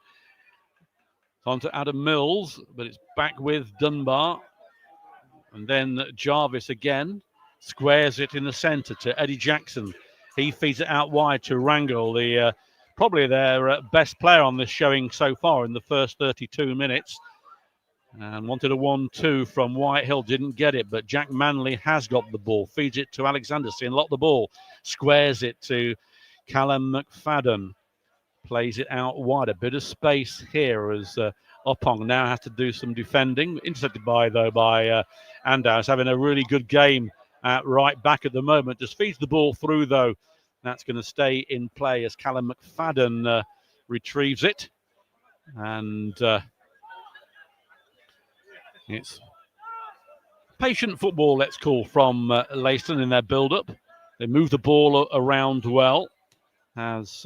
It's on to Adam Mills, but it's back with Dunbar. And then Jarvis again squares it in the centre to Eddie Jackson. He feeds it out wide to Rangel, the probably their best player on this showing so far in the first 32 minutes. And wanted a 1-2 from Whitehill, didn't get it, but Jack Manley has got the ball, feeds it to Alexander, seeing lot the ball, squares it to Callum McFadden, plays it out wide, a bit of space here as Opong now has to do some defending, intercepted by Andau, having a really good game at right back at the moment, just feeds the ball through though. That's going to stay in play as Callum McFadden retrieves it. And it's patient football, let's call, from Leiston in their build-up. They move the ball around well as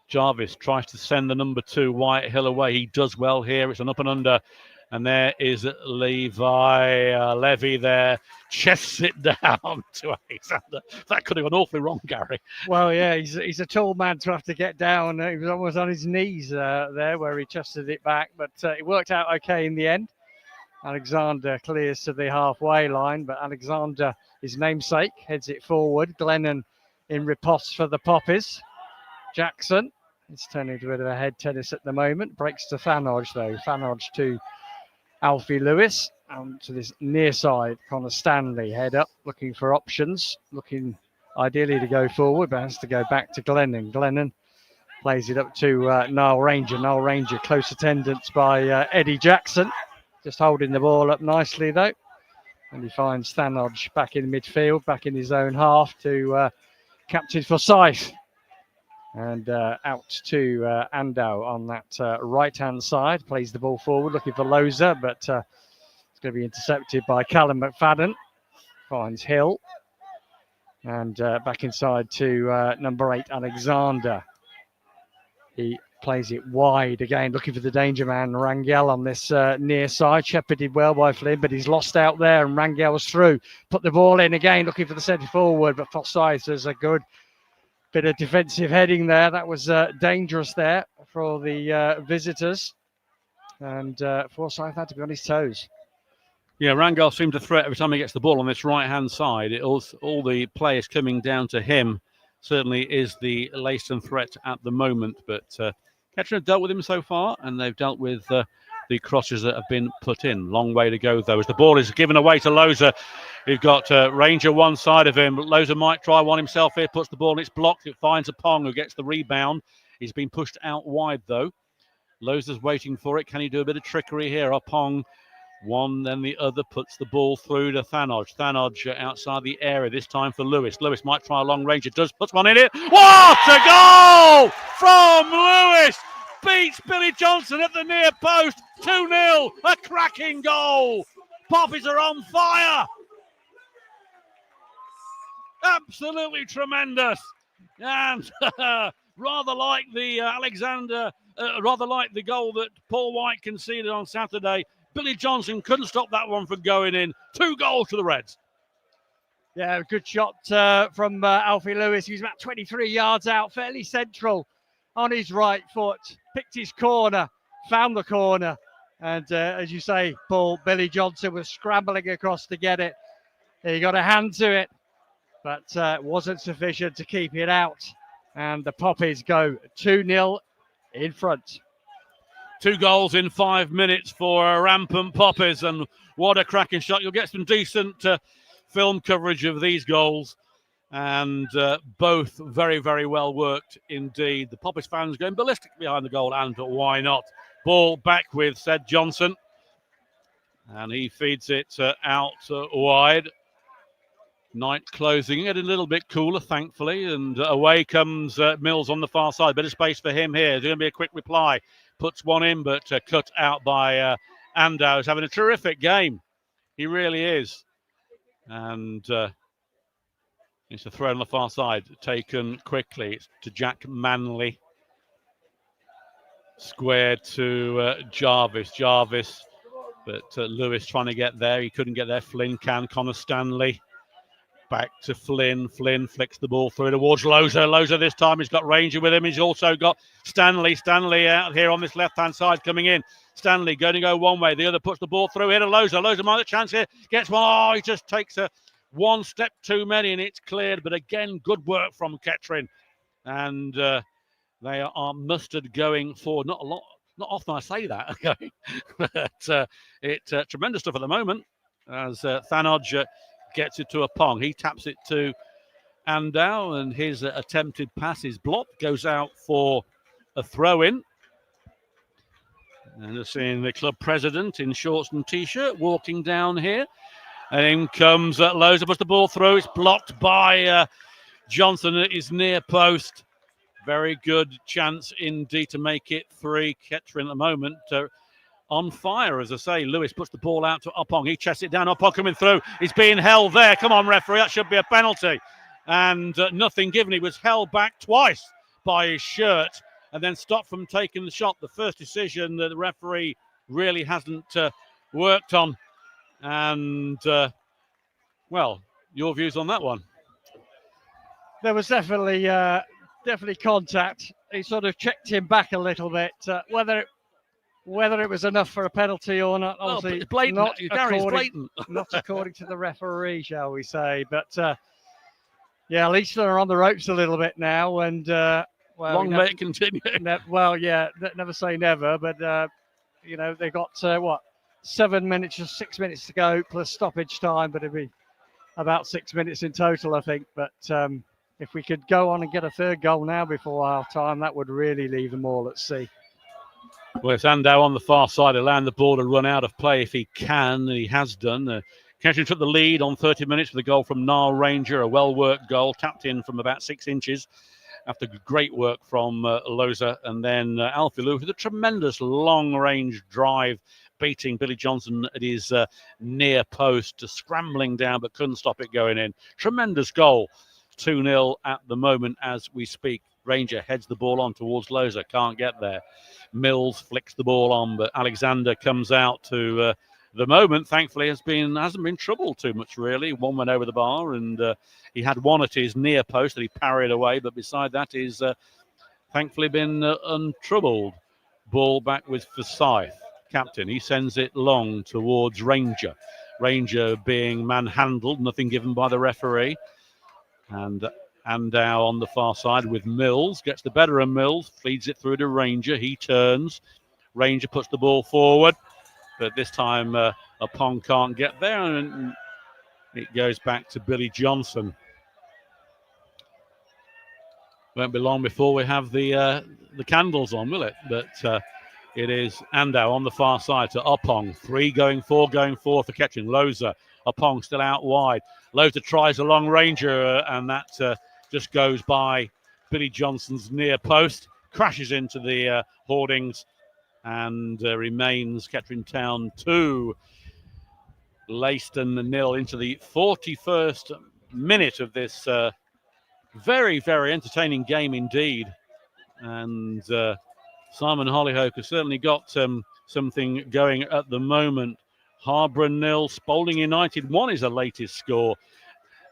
Jarvis tries to send the number 2, Whitehill, away. He does well here. It's an up and under. And there is Levi Levy there, chests it down to Alexander. That could have gone awfully wrong, Gary. Well, yeah, he's a tall man to have to get down. He was almost on his knees there where he chested it back, but it worked out okay in the end. Alexander clears to the halfway line, but Alexander, his namesake, heads it forward. Glennon in riposte for the Poppies. Jackson is turning into a bit of a head tennis at the moment. Breaks to Thanos, though. Thanos to Alfie Lewis, to this near side. Connor Stanley head up, looking for options, looking ideally to go forward, but has to go back to Glennon. Glennon plays it up to Niall Ranger. Niall Ranger, close attendance by Eddie Jackson, just holding the ball up nicely though. And he finds Thanos back in midfield, back in his own half to Captain Forsyth. And out to Andau on that right-hand side. Plays the ball forward, looking for Loza, but it's going to be intercepted by Callum McFadden. Finds Hill. And back inside to number 8, Alexander. He plays it wide again, looking for the danger man, Rangel, on this near side. Shepherded well by Flynn, but he's lost out there, and Rangel's through. Put the ball in again, looking for the centre forward, but Forsyth does a good bit of defensive heading there. That was dangerous there for the visitors. And Forsyth had to be on his toes. Yeah, Rangel seemed to threat every time he gets the ball on this right-hand side. All the players coming down to him. Certainly is the Leiston threat at the moment. But Kettering have dealt with him so far, and they've dealt with the crosses that have been put in. Long way to go, though, as the ball is given away to Loza. We've got Ranger one side of him. Loza might try one himself here, puts the ball and it's blocked. It finds Opong, who gets the rebound. He's been pushed out wide, though. Loza's waiting for it. Can he do a bit of trickery here? Opong, one, then the other, puts the ball through to Thanos. Thanos outside the area, this time for Lewis. Lewis might try a long range. It does, puts one in it. What a goal from Lewis! Beats Billy Johnson at the near post. 2-0, a cracking goal Poppies are on fire. Absolutely tremendous. And rather like the rather like the goal that Paul White conceded on Saturday, Billy Johnson couldn't stop that one from going in. 2 goals to the Reds. Yeah, good shot from Alfie Lewis. He was about 23 yards out, fairly central on his right foot. Picked his corner, found the corner. And as you say, Paul, Billy Johnson was scrambling across to get it. He got a hand to it, but it wasn't sufficient to keep it out. And the Poppies go 2-0 in front. 2 goals in 5 minutes for rampant Poppies. And what a cracking shot. You'll get some decent film coverage of these goals, and both very, very well worked indeed. The Poppies fans going ballistic behind the goal, and why not? Ball back with said Johnson, and he feeds it out wide. Night closing it a little bit cooler, thankfully, and away comes Mills on the far side. Bit of space for him here. There's going to be a quick reply. Puts one in, but cut out by Andow. He's having a terrific game. He really is. And it's a throw on the far side, taken quickly. It's to Jack Manley. Squared to Jarvis. But Lewis trying to get there. He couldn't get there. Flynn can. Connor Stanley. Back to Flynn. Flynn flicks the ball through towards Loza. Loza this time has got Ranger with him. He's also got Stanley. Stanley out here on this left-hand side coming in. Stanley going to go one way. The other puts the ball through here to Loza. Loza might have a chance here. Gets one. Oh, he just takes one step too many and it's cleared. But again, good work from Kettering. And they are mustered going forward. Not often I say that. Okay. But it's tremendous stuff at the moment as Thanodge gets it to a Pong. He taps it to Andow, and his attempted pass is blocked. Goes out for a throw-in. And we're seeing the club president in shorts and T-shirt walking down here. And in comes Loza, puts the ball through. It's blocked by Johnson at his near post. Very good chance indeed to make it 3. Kettering at the moment on fire, as I say. Lewis puts the ball out to Oppong. He chests it down. Oppong coming through. He's being held there. Come on, referee. That should be a penalty. And nothing given. He was held back twice by his shirt and then stopped from taking the shot. The first decision that the referee really hasn't worked on. And, well, your views on that one? There was definitely contact. He sort of checked him back a little bit. Whether it was enough for a penalty or not, obviously blatant. Not according to the referee, shall we say. But yeah, Leiston are on the ropes a little bit now, and long may it continue. Never say never, but they've got 7 minutes or 6 minutes to go plus stoppage time, but it'll be about 6 minutes in total, I think. But if we could go on and get a third goal now before half time, that would really leave them all at sea. Well, it's Andow on the far side, allowing the ball to run out of play if he can, and he has done. Kettering took the lead on 30 minutes with a goal from Niall Ranger, a well-worked goal, tapped in from about 6 inches after great work from Loza. And then Alfie Lewis with a tremendous long-range drive, beating Billy Johnson at his near post, scrambling down, but couldn't stop it going in. Tremendous goal. 2-0 at the moment as we speak. Ranger heads the ball on towards Loza, can't get there. Mills flicks the ball on, but Alexander comes out to the moment. Thankfully, hasn't been troubled too much really. One went over the bar, and he had one at his near post that he parried away. But beside that, he's thankfully been untroubled. Ball back with Forsyth, captain. He sends it long towards Ranger. Ranger being manhandled, nothing given by the referee, and Andow on the far side with Mills. Gets the better of Mills. Feeds it through to Ranger. He turns. Ranger puts the ball forward. But this time, Oppong can't get there. And it goes back to Billy Johnson. Won't be long before we have the candles on, will it? But it is Andow on the far side to Oppong. 3 going 4 for Kettering. Loza. Oppong still out wide. Loza tries a long Ranger, and that just goes by Billy Johnson's near post, crashes into the hoardings, and remains Kettering Town 2, Leiston 0 into the 41st minute of this very, very entertaining game indeed. And Simon Hollyhock has certainly got something going at the moment. Harborough 0, Spalding United 1 is the latest score.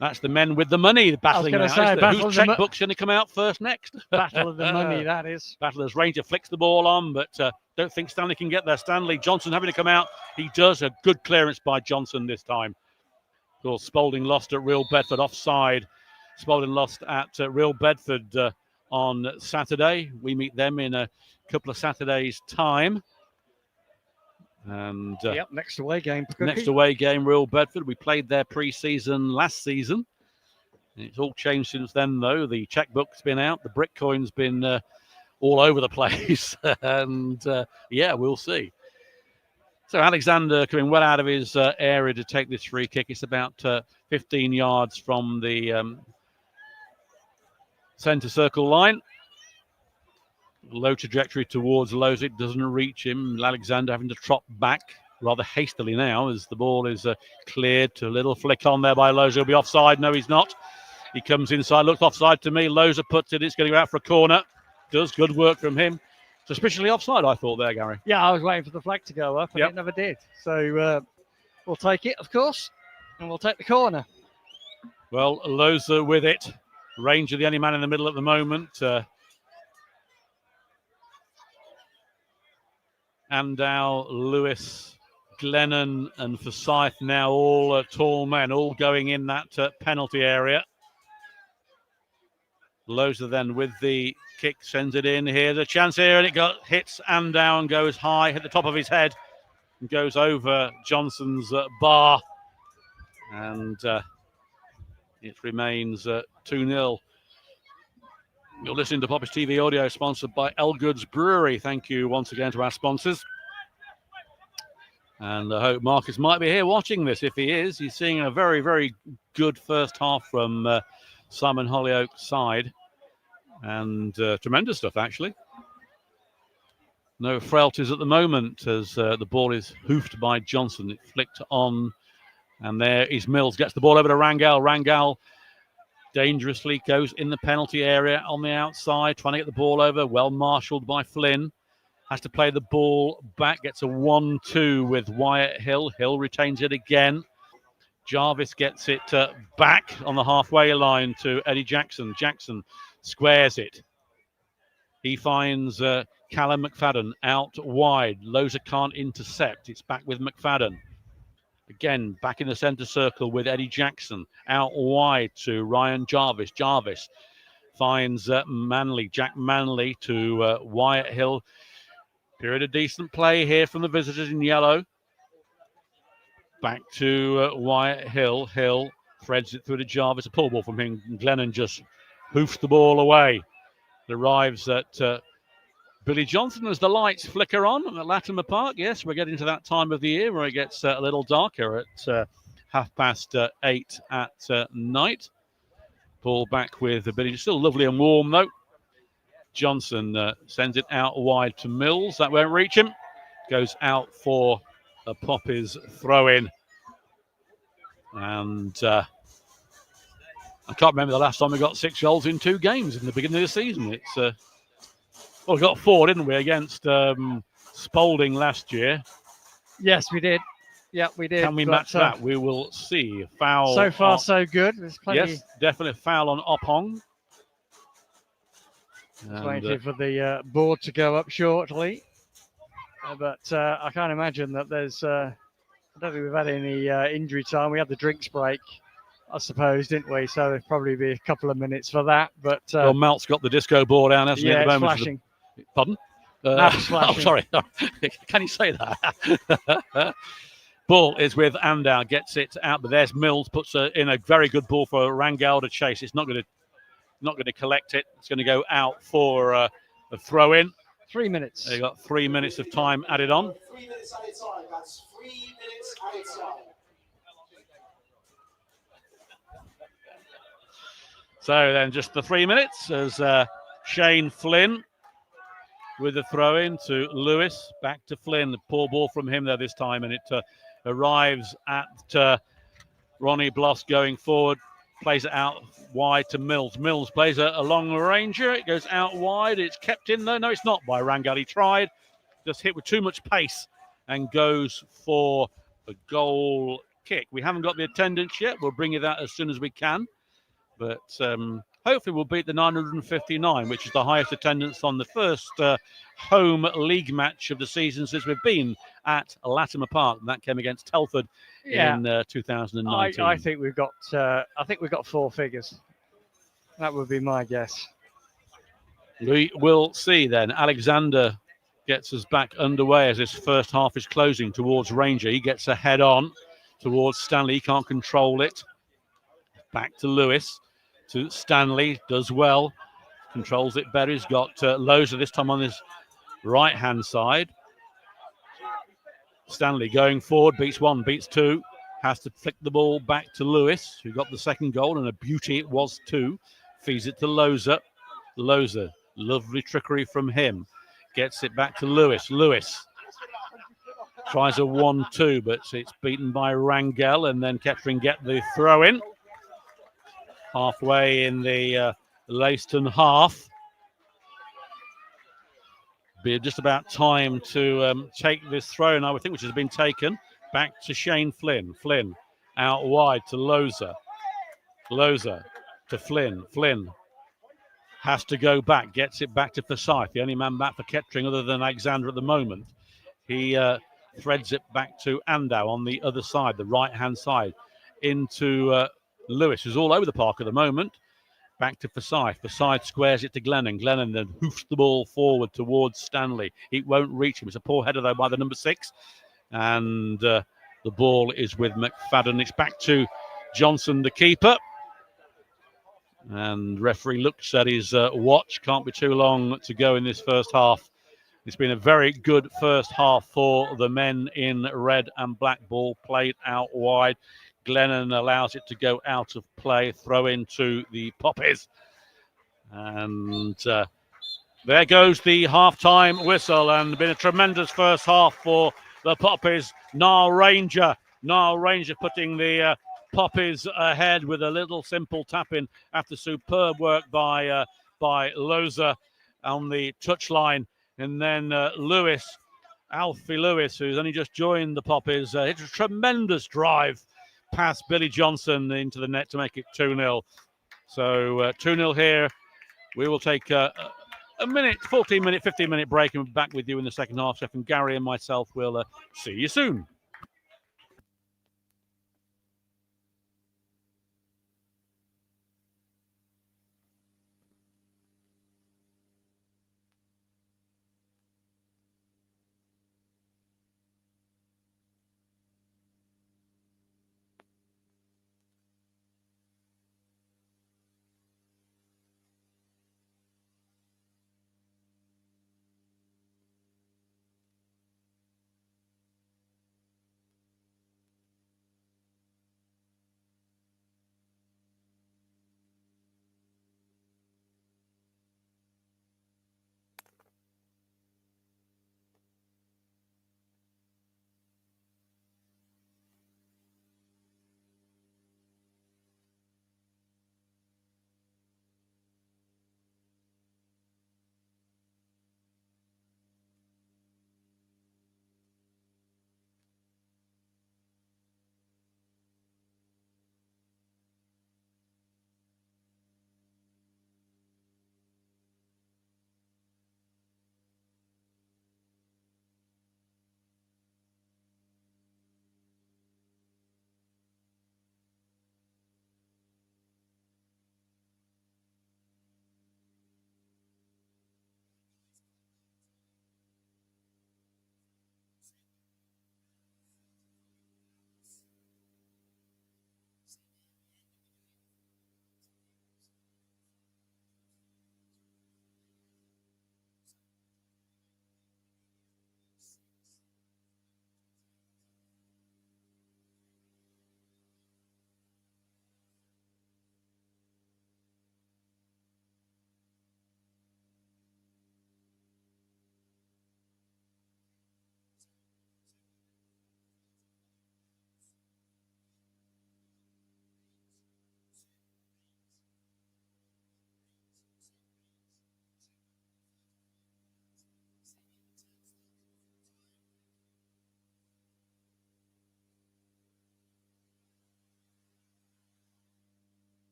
That's the men with the money battling now. Whose checkbook's going to come out first next? Battle of the money, that is. Battle as Ranger flicks the ball on, but don't think Stanley can get there. Stanley, Johnson having to come out. He does. A good clearance by Johnson this time. Of course, Spalding lost at Real Bedford offside. Spalding lost at Real Bedford on Saturday. We meet them in a couple of Saturdays' time. And next away game. Next away game, Real Bedford. We played their pre-season last season. It's all changed since then, though. The checkbook's been out. The brick coin's been all over the place. And we'll see. So Alexander coming well out of his area to take this free kick. It's about 15 yards from the centre circle line. Low trajectory towards Lowe's. It doesn't reach him. Alexander having to trot back rather hastily now as the ball is cleared to a little flick on there by Lowe's. He'll be offside. No, he's not. He comes inside, looks offside to me. Lowe's puts it. It's going to go out for a corner. Does good work from him. Suspiciously offside, I thought there, Gary. Yeah, I was waiting for the flag to go up, and it never did. So we'll take it, of course, and we'll take the corner. Well, Lowe's with it. Ranger, the only man in the middle at the moment. Andow, Lewis, Glennon and Forsyth now all tall men, all going in that penalty area. Loza then with the kick, sends it in. Here's a chance here, and it hits Andow and goes high, hit the top of his head, and goes over Johnson's bar. And it remains 2-0. You're listening to Poppers TV Audio, sponsored by Elgood's Brewery. Thank you once again to our sponsors. And I hope Marcus might be here watching this. If he is, he's seeing a very, very good first half from Simon Holyoke's side. And tremendous stuff, actually. No frailties at the moment as the ball is hoofed by Johnson. It flicked on. And there is Mills, gets the ball over to Rangel. Rangel dangerously goes in the penalty area on the outside, trying to get the ball over. Well marshalled by Flynn. Has to play the ball back. Gets a 1-2 with Wyatt Hill. Hill retains it again. Jarvis gets it back on the halfway line to Eddie Jackson. Jackson squares it. He finds Callum McFadden out wide. Loza can't intercept. It's back with McFadden. Again, back in the centre circle with Eddie Jackson. Out wide to Ryan Jarvis. Jarvis finds Manley. Jack Manley to Wyatt Hill. Period of decent play here from the visitors in yellow. Back to Wyatt Hill. Hill threads it through to Jarvis. A pull ball from him. Glennon just hoofs the ball away. It arrives at Billy Johnson as the lights flicker on at Latimer Park. Yes, we're getting to that time of the year where it gets a little darker at 8:30 at night. Ball back with Billy. Still lovely and warm, though. Johnson sends it out wide to Mills. That won't reach him. Goes out for a Poppers throw-in. And I can't remember the last time we got 6 goals in 2 games in the beginning of the season. It's well, we got 4, didn't we, against Spalding last year? Yes, we did. Yeah, we did. Can we match that? We will see. Foul. So far, so good. There's plenty. Yes, definitely foul on Opong. Waiting for the board to go up shortly. But I can't imagine that there's... I don't think we've had any injury time. We had the drinks break, I suppose, didn't we? So there'll probably be a couple of minutes for that. But well, Malt's got the disco ball down, hasn't he? Yeah, at the it's moment. flashing. Pardon? Oh, sorry. Can you say that? Ball is with Andow, gets it out, but there's Mills, puts in a very good ball for Rangel to chase. It's not going to collect it. It's going to go out for a throw-in. 3 minutes. They got 3 minutes of time added on. 3 minutes at a time. That's 3 minutes at a time. So then just the 3 minutes as Shane Flynn with the throw-in to Lewis. Back to Flynn. The poor ball from him there this time, and it arrives at Ronnie Bloss going forward, plays it out wide to Mills. Mills plays a long ranger. It goes out wide. It's kept in there. No, it's not by Rangal. He tried, just hit with too much pace and goes for a goal kick. We haven't got the attendance yet. We'll bring you that as soon as we can. But hopefully we'll beat the 959, which is the highest attendance on the first home league match of the season since we've been at Latimer Park. And that came against Telford in 2019. I think we've got 4 figures. That would be my guess. We will see then. Alexander gets us back underway as this first half is closing towards Ranger. He gets a head on towards Stanley. He can't control it. Back to Lewis. To Stanley, does well, controls it better. He's got Loza this time on his right-hand side. Stanley going forward, beats 1, beats 2, has to flick the ball back to Lewis, who got the second goal, and a beauty it was too. Feeds it to Loza. Loza, lovely trickery from him. Gets it back to Lewis. Lewis tries a 1-2, but it's beaten by Rangel, and then Kettering get the throw in. Halfway in the Leiston half. Be just about time to take this throw in, I would think, which has been taken. Back to Shane Flynn. Flynn out wide to Loza. Loza to Flynn. Flynn has to go back, gets it back to Forsyth, the only man back for Kettering other than Alexander at the moment. He threads it back to Andow on the other side, the right-hand side, into Lewis, who's all over the park at the moment. Back to Forsyth. Forsyth squares it to Glennon. Glennon then hoofs the ball forward towards Stanley. It won't reach him. It's a poor header, though, by the number 6. And the ball is with McFadden. It's back to Johnson, the keeper. And referee looks at his watch. Can't be too long to go in this first half. It's been a very good first half for the men in red and black. Ball played out wide. Glennon allows it to go out of play. Throw into the Poppies. And there goes the half-time whistle. And been a tremendous first half for the Poppies. Niall Ranger putting the Poppies ahead with a little simple tap-in after superb work by Loza on the touchline. And then Alfie Lewis, who's only just joined the Poppies, hit a tremendous drive past Billy Johnson into the net to make it 2-0. So 2-0 here. We will take a 15-minute break and we'll be back with you in the second half. Steph and Gary and myself will see you soon.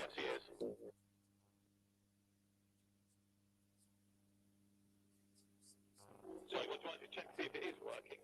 Yes, he is. So would you like to check see if it is working?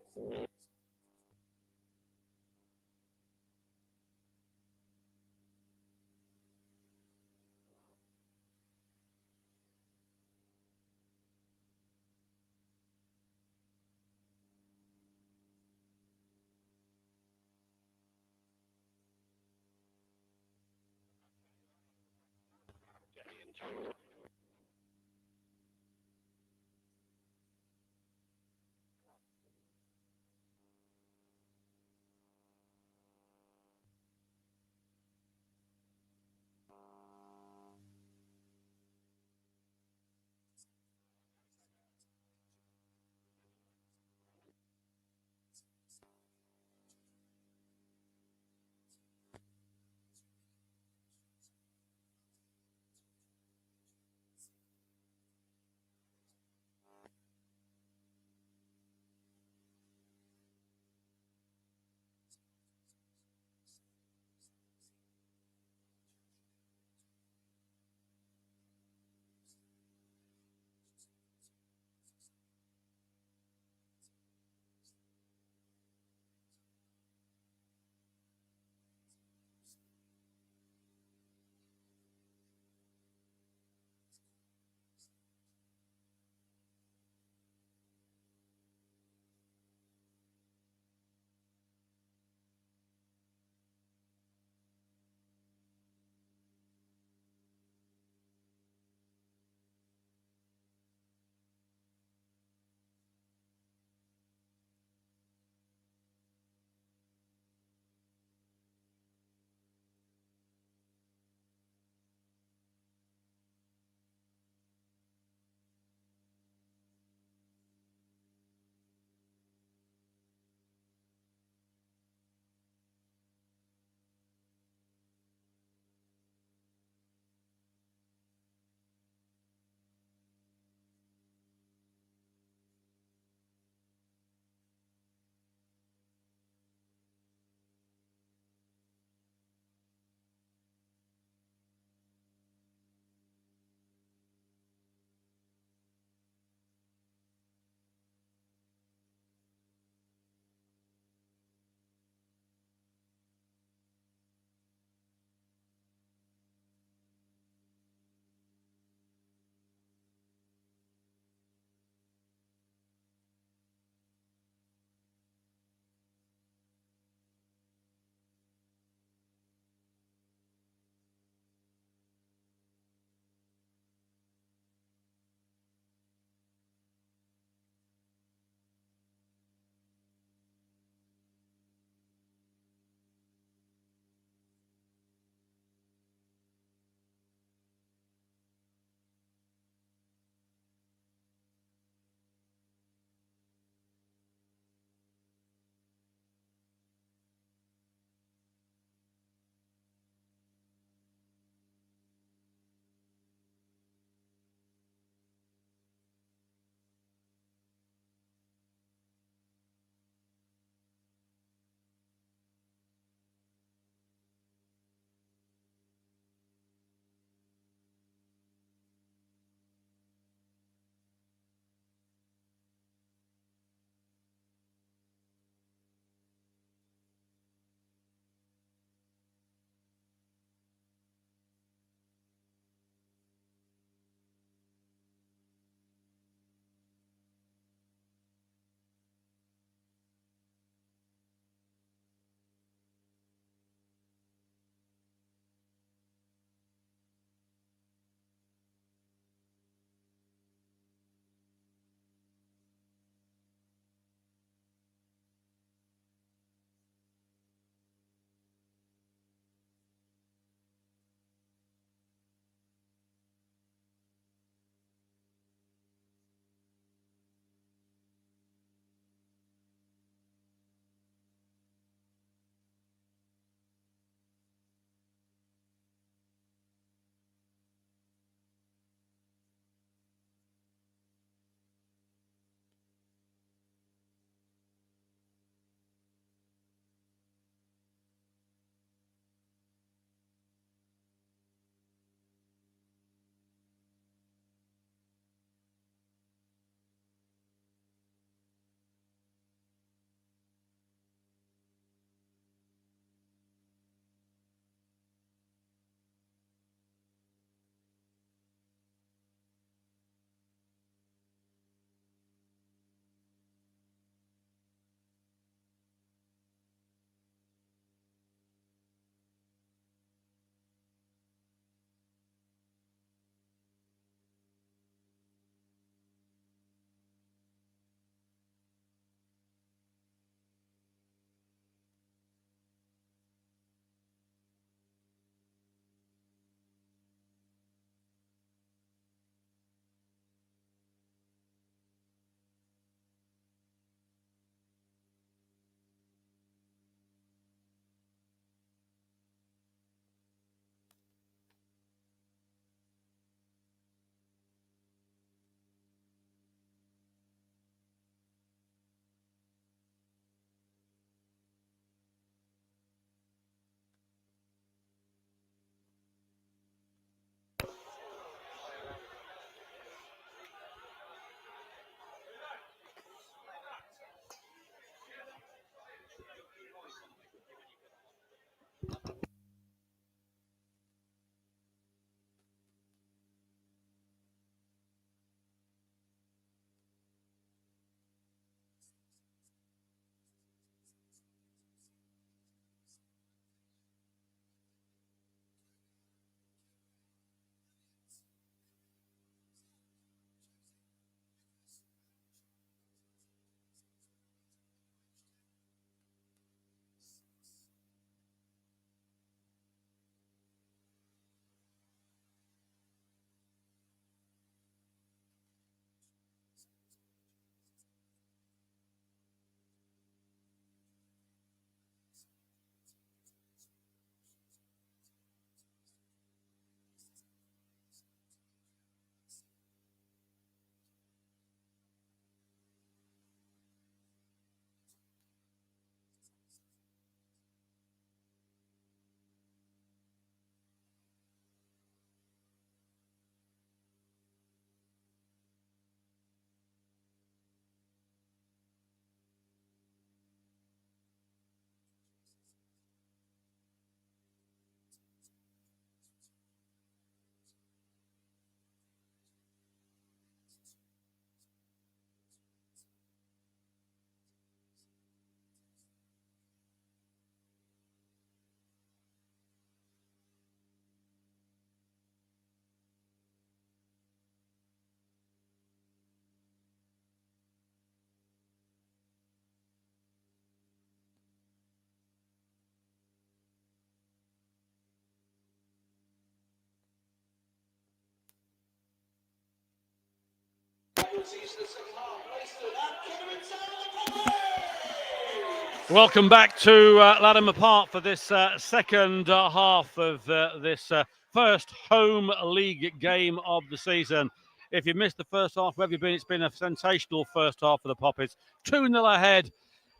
Welcome back to Latimer Park for this second half of this first home league game of the season. If you missed the first half, where have you been? It's been a sensational first half for the Poppies. 2-0 ahead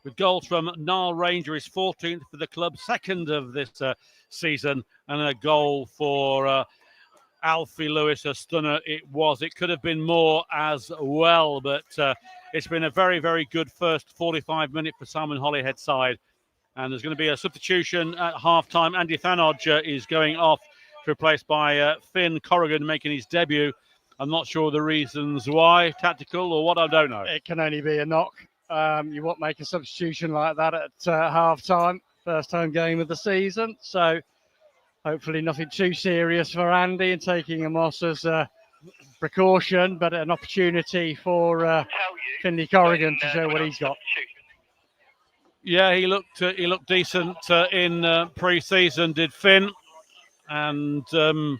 with goals from Niall Ranger, his 14th for the club, second of this season, and a goal for Alfie Lewis, a stunner it was. It could have been more as well, but it's been a very, very good first 45 minutes for Simon Holyhead's side. And there's going to be a substitution at half-time. Andy Thanodge is going off, replaced by Finn Corrigan, making his debut. I'm not sure the reasons why, tactical or what, I don't know. It can only be a knock. You won't make a substitution like that at half-time, first home game of the season. So hopefully nothing too serious for Andy and taking him off as a precaution, but an opportunity for Finley Corrigan to show what he's got. Yeah, he looked decent in pre-season, did Finn, and we'll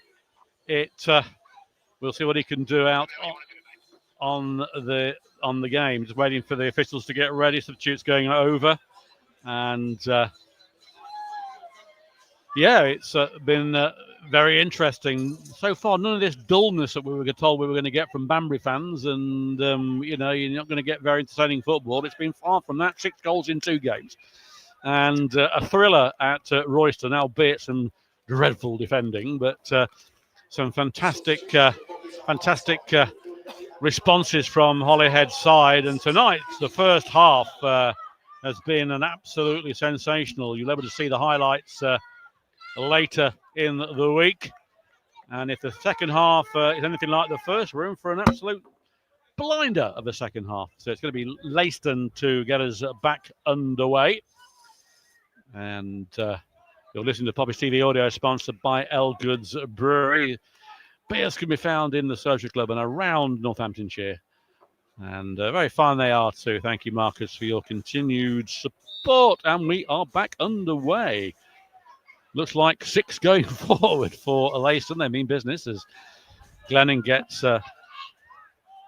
see what he can do out on the game. Just waiting for the officials to get ready. Substitutes going over, and yeah, it's been very interesting so far. None of this dullness that we were told we were going to get from Banbury fans, and you're not going to get very entertaining football. It's been far from that. 6 goals in 2 games, and a thriller at Royston, albeit some dreadful defending, but some fantastic responses from Holyhead's side. And tonight, the first half has been an absolutely sensational. You'll be able to see the highlights later in the week, and if the second half is anything like the first, we're in for an absolute blinder of the second half. So it's going to be Leiston to get us back underway, and you're listening to Poppy's TV audio, sponsored by Elgood's Brewery. Beers can be found in the Social Club and around Northamptonshire, and very fine they are too. Thank you, Marcus, for your continued support, and we are back underway. Looks like 6 going forward for Leiston. They mean business as Glennon gets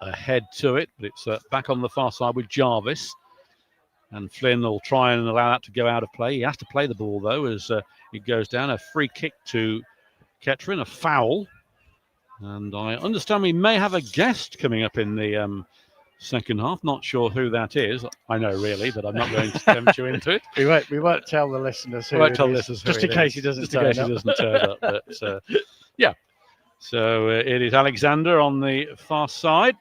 ahead to it, but it's back on the far side with Jarvis. And Flynn will try and allow that to go out of play. He has to play the ball, though, as it goes down. A free kick to Kettering, a foul. And I understand we may have a guest coming up in the second half. Not sure who that is. I know, really, but I'm not going to tempt you into it. We won't tell the listeners who just in case he doesn't turn up. But yeah. So it is Alexander on the far side.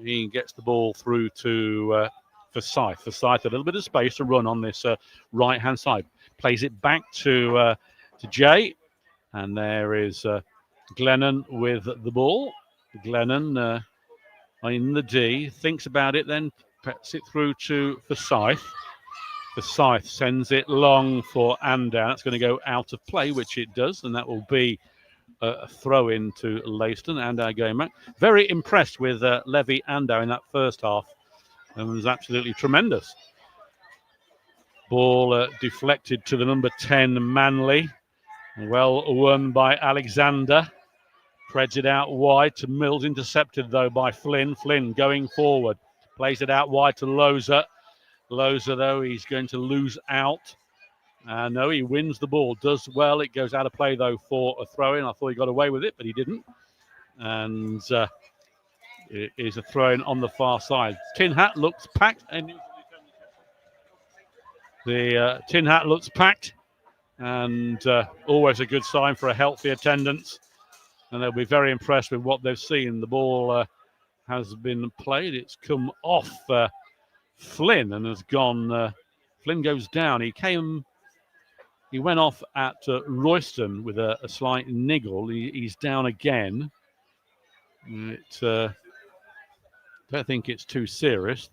He gets the ball through to Forsyth. Forsyth, a little bit of space to run on this right-hand side. Plays it back to Jay. And there is Glennon with the ball. Glennon in the D, thinks about it, then puts it through to Forsyth. Forsyth sends it long for Andown. That's going to go out of play, which it does, and that will be a throw in to Leiston. Andown going back. Very impressed with Levy Andown in that first half. It was absolutely tremendous. Ball deflected to the number 10, Manley. Well won by Alexander. Spreads it out wide to Mills, intercepted though by Flynn. Flynn going forward, plays it out wide to Loza. Loza, though, he's going to lose out. No, he wins the ball, does well. It goes out of play, though, for a throw-in. I thought he got away with it, but he didn't. And it is a throw-in on the far side. Tin Hat looks packed. The Tin Hat looks packed, and always a good sign for a healthy attendance. And they'll be very impressed with what they've seen. The ball has been played. It's come off Flynn and has gone. Flynn goes down. He went off at Royston with a slight niggle. He's down again. I don't think it's too serious.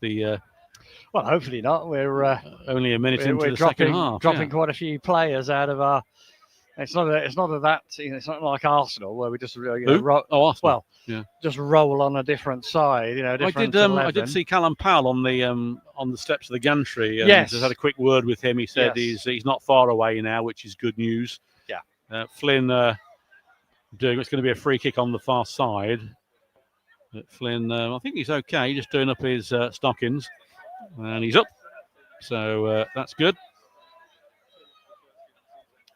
Well, hopefully not. We're only a minute into the second half. Dropping quite a few players out of our. It's not like Arsenal where we just Arsenal. Well, yeah, just roll on a different side. I did see Callum Powell on the steps of the gantry. And yes, just had a quick word with him. He said he's not far away now, which is good news. Yeah, Flynn doing it's going to be a free kick on the far side. But Flynn, I think he's okay, just doing up his stockings. And he's up. So that's good.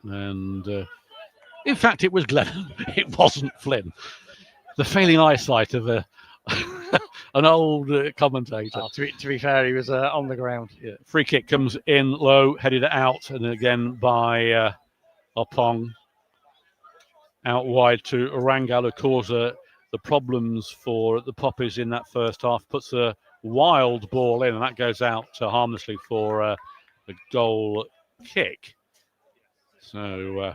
And in fact, it was Glennon. It wasn't Flynn. The failing eyesight of an old commentator. Oh, to be fair, he was on the ground. Yeah. Free kick comes in low, headed out, and again by Opong. Out wide to Rangel, who caused the problems for the Poppies in that first half. Puts a wild ball in, and that goes out harmlessly for a goal kick. So,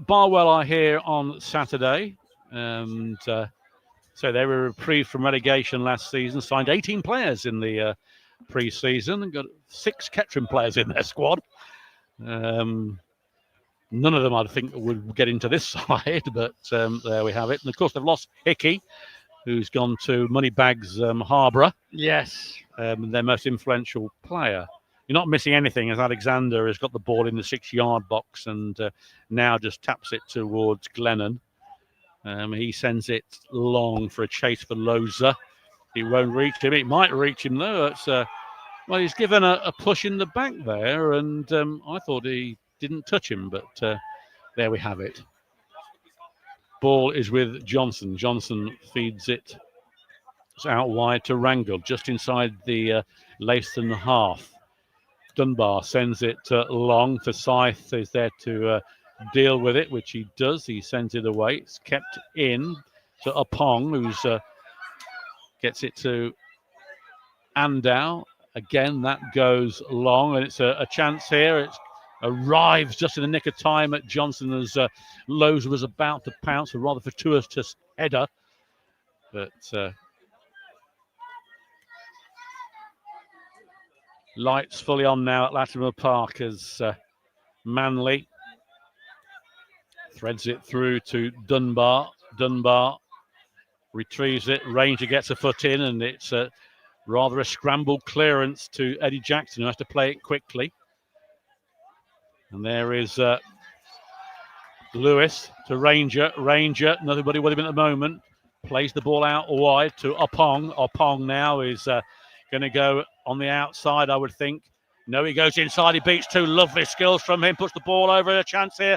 Barwell are here on Saturday. And so they were reprieved from relegation last season, signed 18 players in the pre-season and got 6 Kettering players in their squad. None of them, I think, would get into this side, but there we have it. And, of course, they've lost Hickey, who's gone to Moneybags Harborough. Yes. Their most influential player. You're not missing anything, as Alexander has got the ball in the 6-yard box and now just taps it towards Glennon. He sends it long for a chase for Loza. He won't reach him. It might reach him, though. It's, well, he's given a push in the back there, and I thought he didn't touch him, but there we have it. Ball is with Johnson. Johnson feeds it. It's out wide to Rangel, just inside the Leiston half. Dunbar sends it long. Forsyth is there to deal with it, which he does. He sends it away. It's kept in to Opong, who's gets it to Andow. Again, that goes long, and it's a chance here. It arrives just in the nick of time at Johnson as Loza was about to pounce, a rather fortuitous header. But lights fully on now at Latimer Park as Manley threads it through to Dunbar. Dunbar retrieves it. Ranger gets a foot in, and it's rather a scrambled clearance to Eddie Jackson, who has to play it quickly. And there is Lewis to Ranger. Ranger, nobody with him at the moment, plays the ball out wide to Opong. Opong now is going to go on the outside, I would think. No, he goes inside. He beats 2. Lovely skills from him. Puts the ball over. A chance here.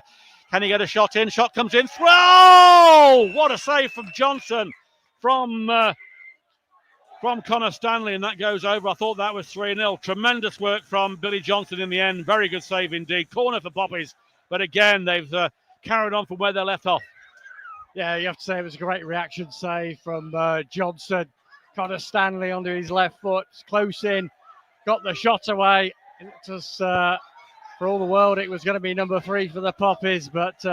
Can he get a shot in? Shot comes in. Throw! What a save from Johnson from Connor Stanley, and that goes over. I thought that was 3-0. Tremendous work from Billy Johnson in the end. Very good save indeed. Corner for Poppies. But again, they've carried on from where they left off. Yeah, you have to say it was a great reaction save from Johnson. Connor Stanley under his left foot. Close in. Got the shot away. It was, for all the world, it was going to be number 3 for the Poppies. But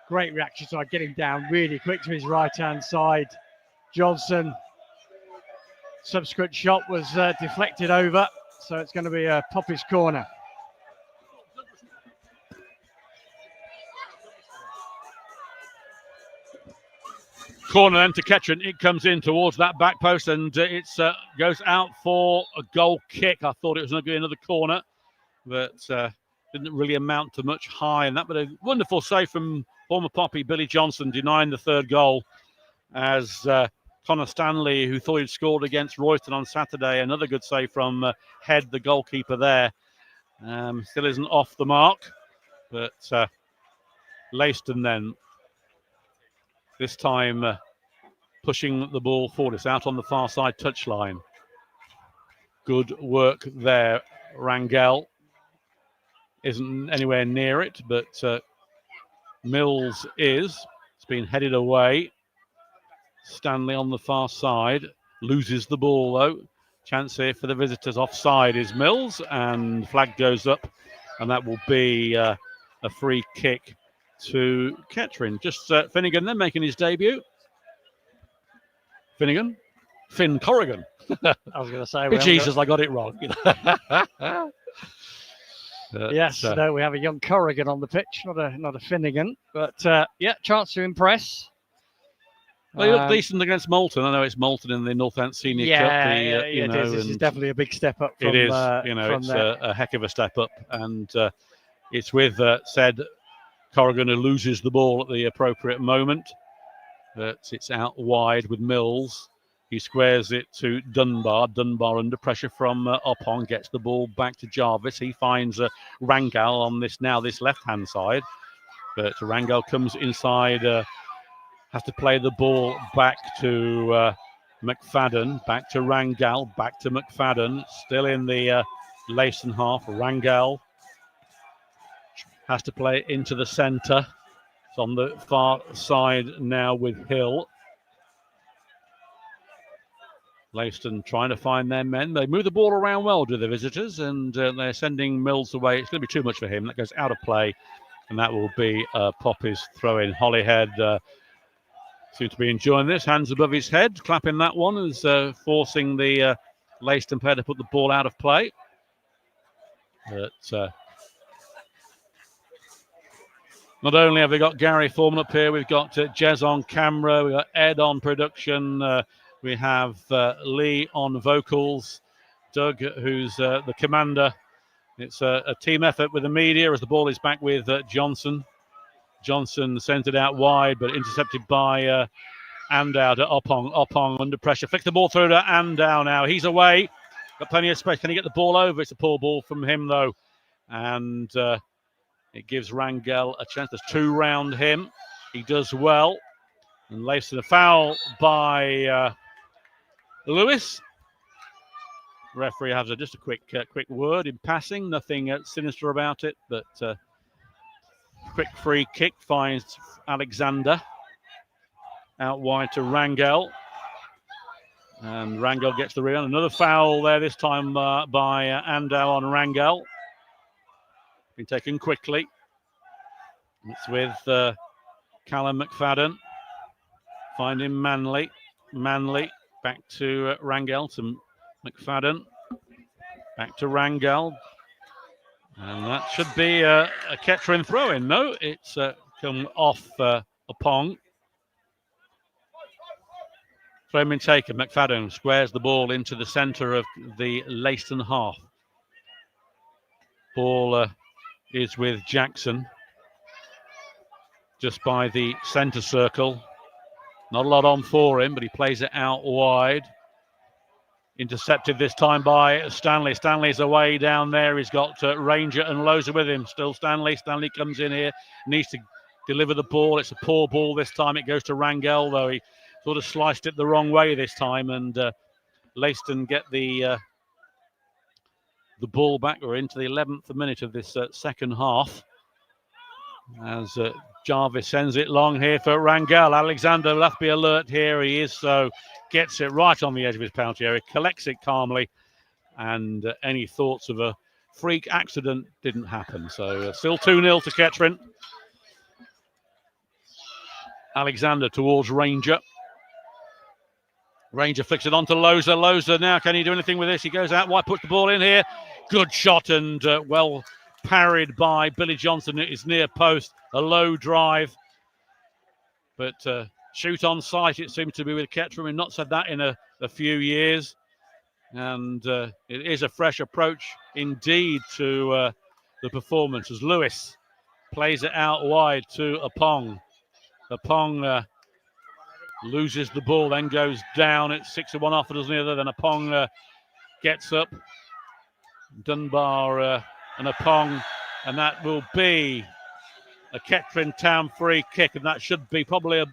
great reaction. So I get him down really quick to his right-hand side. Johnson. Subsequent shot was deflected over, so it's going to be a Poppies corner. Corner then to Kettering. It comes in towards that back post, and it goes out for a goal kick. I thought it was going to be another corner, but didn't really amount to much high. And that was a wonderful save from former Poppy Billy Johnson, denying the 3rd goal as Connor Stanley, who thought he'd scored against Royston on Saturday. Another good save from Head, the goalkeeper there. Still isn't off the mark. But Leiston then, this time pushing the ball forward. It's out on the far side touchline. Good work there. Rangel isn't anywhere near it, but Mills is. It's been headed away. Stanley on the far side loses the ball though. Chance here for the visitors. Offside is Mills, and flag goes up, and that will be a free kick to Kettering. Just Finnegan then making his debut. Finnegan, Finn Corrigan. I was going to say, Jesus, I got it wrong. Yes, no, we have a young Corrigan on the pitch, not a Finnegan, but yeah, chance to impress. They look decent against Moulton. I know it's Moulton in the Northants Senior Cup. This is definitely a big step up. From, it is, it's a heck of a step up, and it's with said Corrigan, who loses the ball at the appropriate moment. but it's out wide with Mills. He squares it to Dunbar. Dunbar under pressure from Opon, gets the ball back to Jarvis. He finds Rangel on this left-hand side, but Rangel comes inside, has to play the ball back to McFadden, back to Rangel, back to McFadden, still in the Leiston half. Rangel has to play it into the centre. It's on the far side now with Hill. Leiston trying to find their men. They move the ball around well, do the visitors, and they're sending Mills away. It's going to be too much for him. That goes out of play, and that will be Poppy's throw-in. Holyhead seems to be enjoying this. Hands above his head, clapping that one, as forcing the Leiston player to put the ball out of play. But not only have we got Gary Foreman up here, we've got Jez on camera, we've got Ed on production, we have Lee on vocals, Doug, who's the commander. It's a team effort with the media as the ball is back with Johnson. Johnson sends it out wide, but intercepted by Andow to Opong. Opong under pressure, flicks the ball through to Andow now. He's away, got plenty of space. Can he get the ball over? It's a poor ball from him, though. And it gives Rangel a chance. There's two round him. He does well. And Leiston, a foul by Lewis. Referee has just a quick word in passing. Nothing sinister about it, but quick free kick finds Alexander. Out wide to Rangel. And Rangel gets the rebound. Another foul there, this time by Andow on Rangel. Been taken quickly. It's with Callum McFadden. Finding Manley. Manley back to Rangel, to McFadden. Back to Rangel. And that should be a Kettering throw-in. No, it's come off Opong. Throw in taken. McFadden squares the ball into the centre of the Leiston half. Ball is with Jackson. Just by the centre circle. Not a lot on for him, but he plays it out wide. Intercepted this time by Stanley. Stanley's away down there. He's got Ranger and Loza with him. Still Stanley. Stanley comes in here. Needs to deliver the ball. It's a poor ball this time. It goes to Rangel, though he sort of sliced it the wrong way this time. And Leiston get the ball back. We're into the 11th minute of this second half. As Jarvis sends it long here for Rangel. Alexander will have to be alert here. He is so. Gets it right on the edge of his penalty area. Collects it calmly. And any thoughts of a freak accident didn't happen. So still 2-0 to Kettering. Alexander towards Ranger. Ranger flicks it on to Loza. Loza now, can he do anything with this? He goes out wide, puts the ball in here. Good shot and well parried by Billy Johnson at his near post. A low drive. But shoot on sight, it seems to be with Kettering. We've not said that in a few years. And it is a fresh approach indeed to the performance as Lewis plays it out wide to Opong. Opong loses the ball, then goes down. It's 6-1 off, doesn't the other. Then Opong gets up. Dunbar and Opong, and that will be a Kettering Town free kick, and that should be probably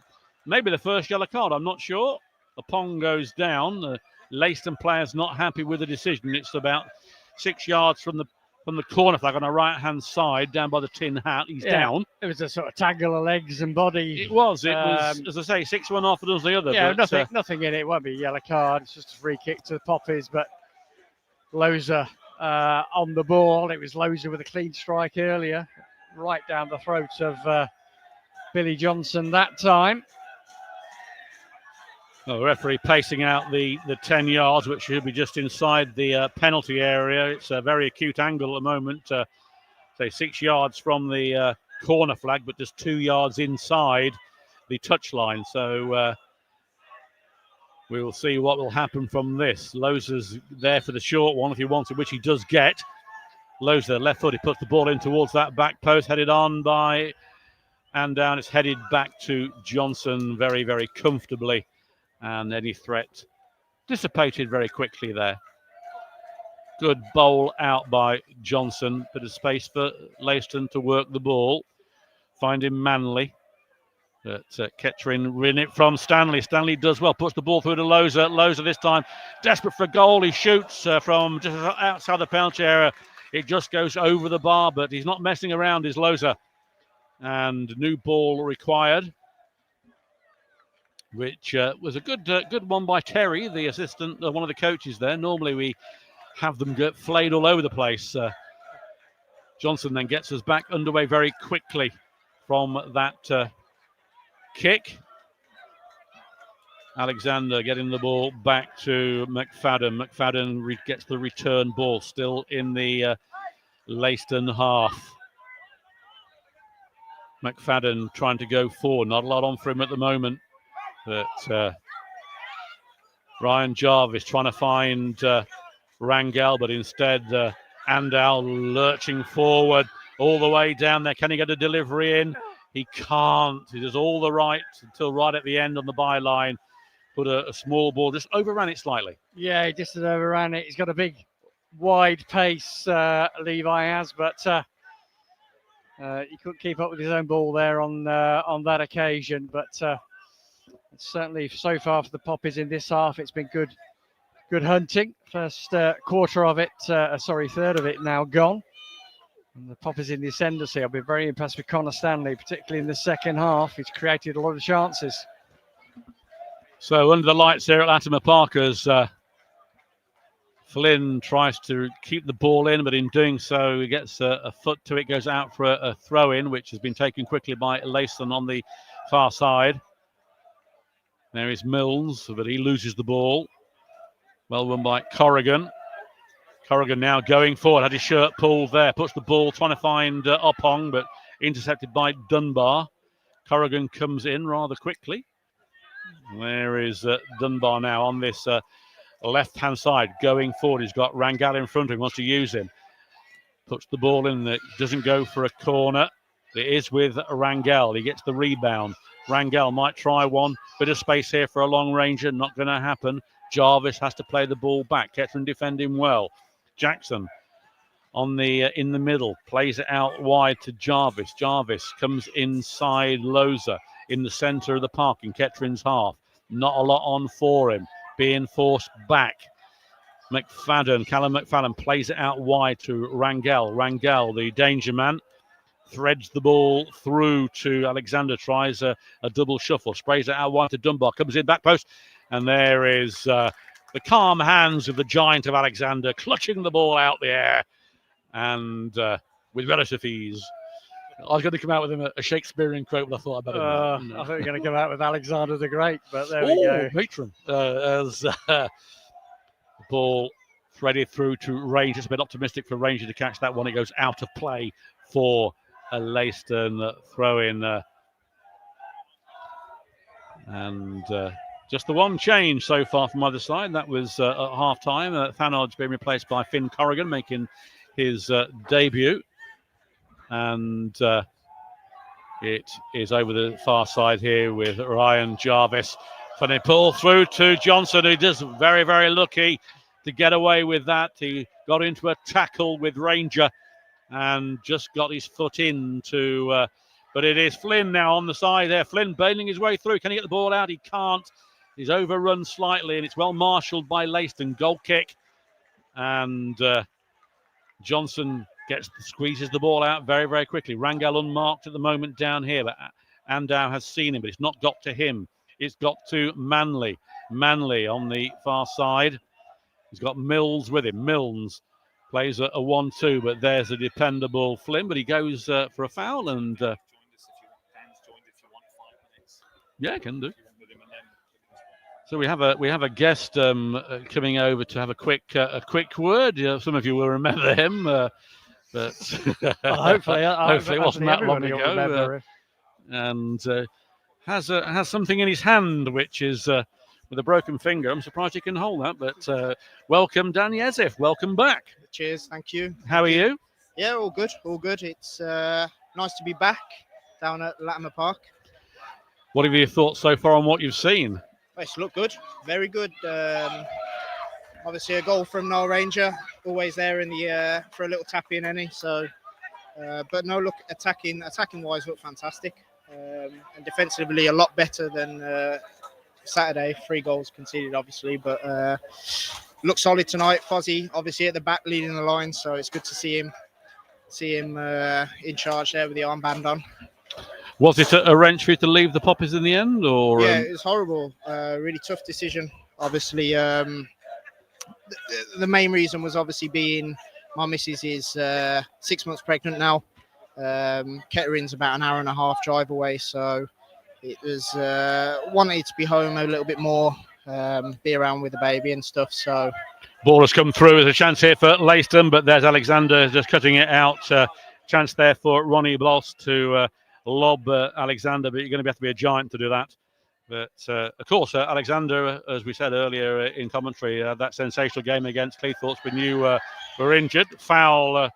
maybe the first yellow card. I'm not sure. Opong goes down. The Leiston players not happy with the decision. It's about 6 yards from the corner flag on the right-hand side, down by the tin hat. He's down. It was a sort of tangle of legs and body. It was, as I say, 6-1 off, does the other. Yeah, but, nothing in it. It won't be a yellow card. It's just a free kick to the Poppies, but Loza on the ball. It was Loza with a clean strike earlier, right down the throat of Billy Johnson that time. Well, the referee pacing out the 10 yards, which should be just inside the penalty area. It's a very acute angle at the moment. Say 6 yards from the corner flag, but just 2 yards inside the touchline. So we will see what will happen from this. Loza's there for the short one if he wants it, which he does get. Loza, left foot, he puts the ball in towards that back post, headed on by and down. It's headed back to Johnson very, very comfortably, and any threat dissipated very quickly there. Good bowl out by Johnson. Bit of space for Leiston to work the ball. Find him Manley. But Kettering win it from Stanley. Stanley does well, puts the ball through to Loza. Loza this time desperate for a goal. He shoots from just outside the penalty area. It just goes over the bar, but he's not messing around, is Loza. And new ball required, which was a good one by Terry, the assistant, one of the coaches there. Normally we have them get flayed all over the place. Johnson then gets us back underway very quickly from that kick. Alexander getting the ball back to McFadden. McFadden gets the return ball, still in the Leiston half. McFadden trying to go forward. Not a lot on for him at the moment. But Ryan Jarvis trying to find Rangel, but instead Andal lurching forward all the way down there. Can he get a delivery in? He can't. He does all the right until right at the end on the byline. Put a small ball, just overran it slightly. Yeah, he just overran it. He's got a big, wide pace, Levi has, but he couldn't keep up with his own ball there on that occasion. But certainly, so far for the Poppies in this half, it's been good hunting. First quarter of it, third of it now gone. And the Poppies in the ascendancy. I've been very impressed with Connor Stanley, particularly in the second half. He's created a lot of chances. So under the lights here at Latimer Park, as Flynn tries to keep the ball in, but in doing so, he gets a foot to it, goes out for a throw-in, which has been taken quickly by Leiston on the far side. There is Mills, but he loses the ball. Well won by Corrigan. Corrigan now going forward, had his shirt pulled there, puts the ball, trying to find Oppong, but intercepted by Dunbar. Corrigan comes in rather quickly. There is Dunbar now on this left-hand side, going forward. He's got Rangel in front of him, wants to use him. Puts the ball in, that doesn't go for a corner. It is with Rangel. He gets the rebound. Rangel might try one. Bit of space here for a long ranger, not going to happen. Jarvis has to play the ball back. Kettering defending well. Jackson on the in the middle, plays it out wide to Jarvis. Jarvis comes inside Loza in the centre of the park in Kettering's half. Not a lot on for him, being forced back. Callum McFadden plays it out wide to Rangel. Rangel, the danger man, threads the ball through to Alexander, tries a double shuffle, sprays it out wide to Dunbar, comes in back post, and there is the calm hands of the giant of Alexander, clutching the ball out the air, and with relative ease. I was going to come out with a Shakespearean quote, but I thought I'd better not. I thought you were going to come out with Alexander the Great, but there we go. Matron. As the ball threaded through to Ranger. It's a bit optimistic for Ranger to catch that one. It goes out of play for a Leiston throw-in. And just the one change so far from either side. That was at half-time. Thanod's been replaced by Finn Corrigan, making his debut. And it is over the far side here with Ryan Jarvis. Funny pull through to Johnson, who does very, very lucky to get away with that. He got into a tackle with Ranger and just got his foot into... but it is Flynn now on the side there. Flynn bailing his way through. Can he get the ball out? He can't. He's overrun slightly, and it's well marshalled by Leiston. Goal kick. And Johnson squeezes the ball out very, very quickly. Rangel unmarked at the moment down here, but Andau has seen him, but it's not got to him. It's got to Manley. Manley on the far side. He's got Mills with him. Mills plays a 1-2, but there's a dependable Flynn, but he goes for a foul, and yeah, can do. So we have a guest coming over to have a quick word. Some of you will remember him, but hopefully it wasn't that long ago. And has something in his hand, which is with a broken finger. I'm surprised he can hold that. But welcome, Dan Yezif. Welcome back. Cheers, thank you. How are you? Yeah, all good, all good. It's nice to be back. down at Latimer Park. What have your thoughts so far on what you've seen? It's looked good, very good. Obviously, a goal from Noel Ranger, always there in the for a little tap in any. So, but no, look, attacking wise, looked fantastic, and defensively a lot better than Saturday. 3 goals conceded, obviously, but looked solid tonight. Fozzie, obviously at the back leading the line, so it's good to see him in charge there with the armband on. Was it a wrench for you to leave the Poppies in the end, or? Yeah, it was horrible. Really tough decision. Obviously, the main reason was obviously being my missus is 6 months pregnant now. Kettering's about an hour and a half drive away, so it was wanted to be home a little bit more, be around with the baby and stuff. So Ball has come through. There's a chance here for Leiston, but there's Alexander just cutting it out. Chance there for Ronnie Bloss to lob Alexander, but you're going to have to be a giant to do that. But of course, Alexander, as we said earlier in commentary, that sensational game against Cleethorpes when you were injured, foul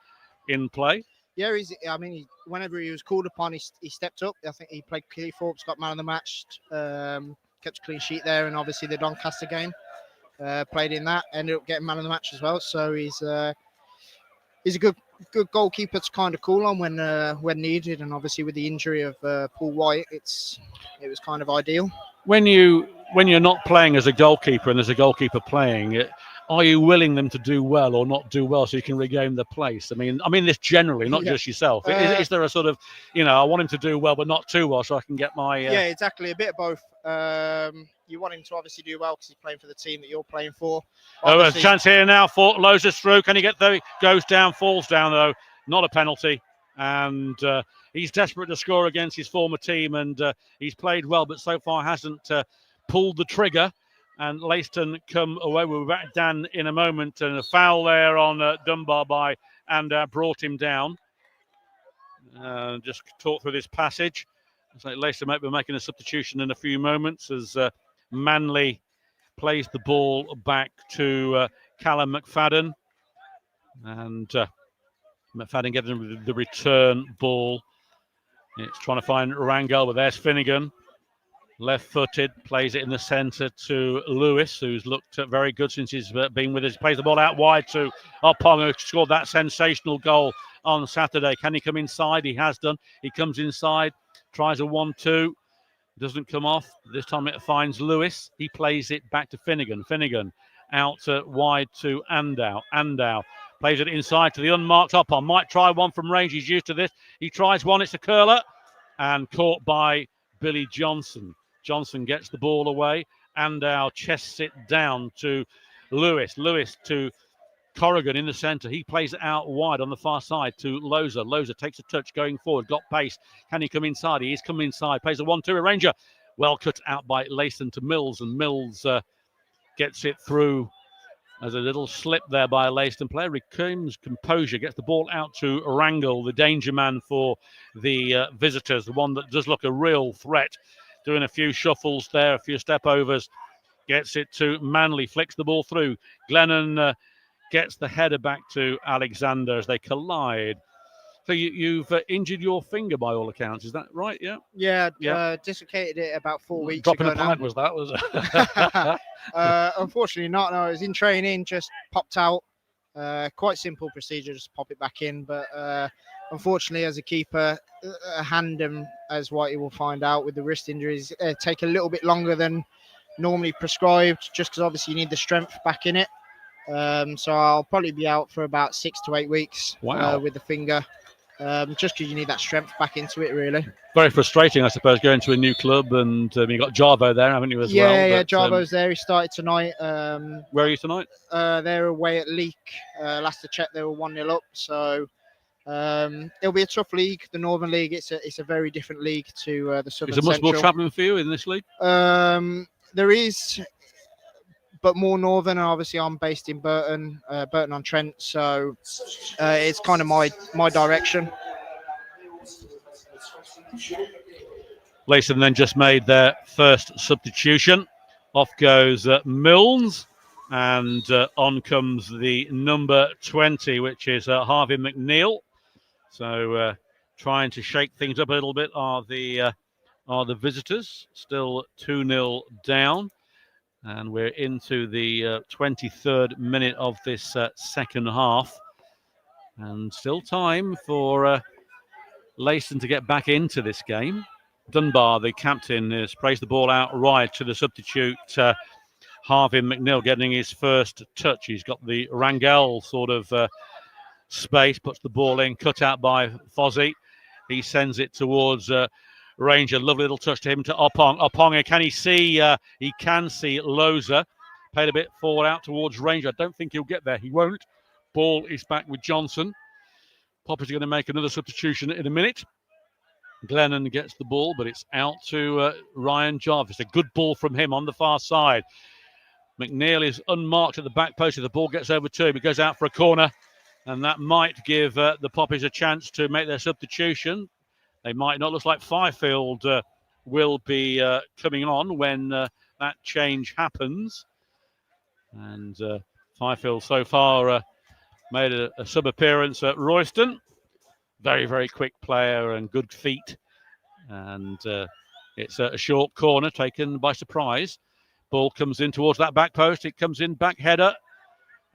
in play. yeah, whenever he was called upon, he stepped up. I think he played Cleethorpes, got man of the match, kept a clean sheet there, and obviously the Doncaster game played in that, ended up getting man of the match as well. So he's a good goalkeeper to kind of call on when needed, and obviously with the injury of Paul White, it was kind of ideal. When you're not playing as a goalkeeper and there's a goalkeeper playing, are you willing them to do well or not do well so you can regain the place? I mean this generally, not just yourself. Is there a sort of, I want him to do well but not too well so I can get my... Yeah, exactly. A bit of both. You want him to obviously do well because he's playing for the team that you're playing for. There's a chance here now for Lozers through. Can he get there? Goes down, falls down though. Not a penalty. And he's desperate to score against his former team, and he's played well, but so far hasn't pulled the trigger. And Leiston come away. We'll be back Dan in a moment, and a foul there on Dunbar by and brought him down. Just talk through this passage. Looks like Leiston might be making a substitution in a few moments as Manley plays the ball back to Callum McFadden, and McFadden getting the return ball. It's trying to find Rangel, but there's Finnegan. Left-footed, plays it in the centre to Lewis, who's looked very good since he's been with us. Plays the ball out wide to Opong, who scored that sensational goal on Saturday. Can he come inside? He has done. He comes inside, tries a 1-2, doesn't come off. This time it finds Lewis. He plays it back to Finnegan. Finnegan out wide to Andow. Andow plays it inside to the unmarked Opong. Might try one from range. He's used to this. He tries one. It's a curler and caught by Billy Johnson. Johnson gets the ball away. Andow chests it down to Lewis. Lewis to Corrigan in the centre. He plays it out wide on the far side to Loza. Loza takes a touch going forward. Got pace. Can he come inside? He is coming inside. Plays a 1-2. A Ranger. Well cut out by Leiston to Mills. And Mills gets it through. There's a little slip there by a Leiston player. Reclaims composure. Gets the ball out to Rangel, the danger man for the visitors. The one that does look a real threat. Doing a few shuffles there, a few step overs. Gets it to Manley. Flicks the ball through. Glennon gets the header back to Alexander as they collide. So you've injured your finger by all accounts, is that right? Yeah. Yeah. Dislocated it about 4 weeks Dropping ago. a pad was that, was it? Unfortunately not. No, it was in training, just popped out. Quite simple procedure, just pop it back in. But unfortunately, as a keeper, a hand, as Whitey will find out with the wrist injuries, take a little bit longer than normally prescribed, just because obviously you need the strength back in it. So I'll probably be out for about 6 to 8 weeks. Wow. With the finger. Just because you need that strength back into it, really. Very frustrating, I suppose, going to a new club, and you've got Jarvo there, haven't you, as well? Yeah, Jarvo's there. He started tonight. Where are you tonight? They're away at Leek. Last I checked, they were 1-0 up. So it'll be a tough league. The Northern League, it's a very different league to the Southern Is there much more Central. travelling for you in this league? There is, but more northern. Obviously, I'm based in Burton on Trent, so it's kind of my direction. Leiston then just made their first substitution. Off goes Milnes, and on comes the number 20, which is Harvey McNeil. So trying to shake things up a little bit are the visitors, still 2-0 down. And we're into the 23rd minute of this second half. And still time for Leiston to get back into this game. Dunbar, the captain, has praised the ball outright to the substitute Harvey McNeil, getting his first touch. He's got the Rangel sort of space, puts the ball in, cut out by Fozzie. He sends it towards Ranger. Lovely little touch to him, to Opong. Opong, can he see? He can see Loza. Played a bit forward out towards Ranger. I don't think he'll get there. He won't. Ball is back with Johnson. Poppers are going to make another substitution in a minute. Glennon gets the ball, but it's out to Ryan Jarvis. A good ball from him on the far side. McNeil is unmarked at the back post. If the ball gets over to him, it goes out for a corner, and that might give the Poppies a chance to make their substitution. They might not. Looks like Fifield will be coming on when that change happens. And Fifield so far made a sub appearance at Royston. Very, very quick player and good feet. And it's a short corner taken by surprise. Ball comes in towards that back post. It comes in, back header.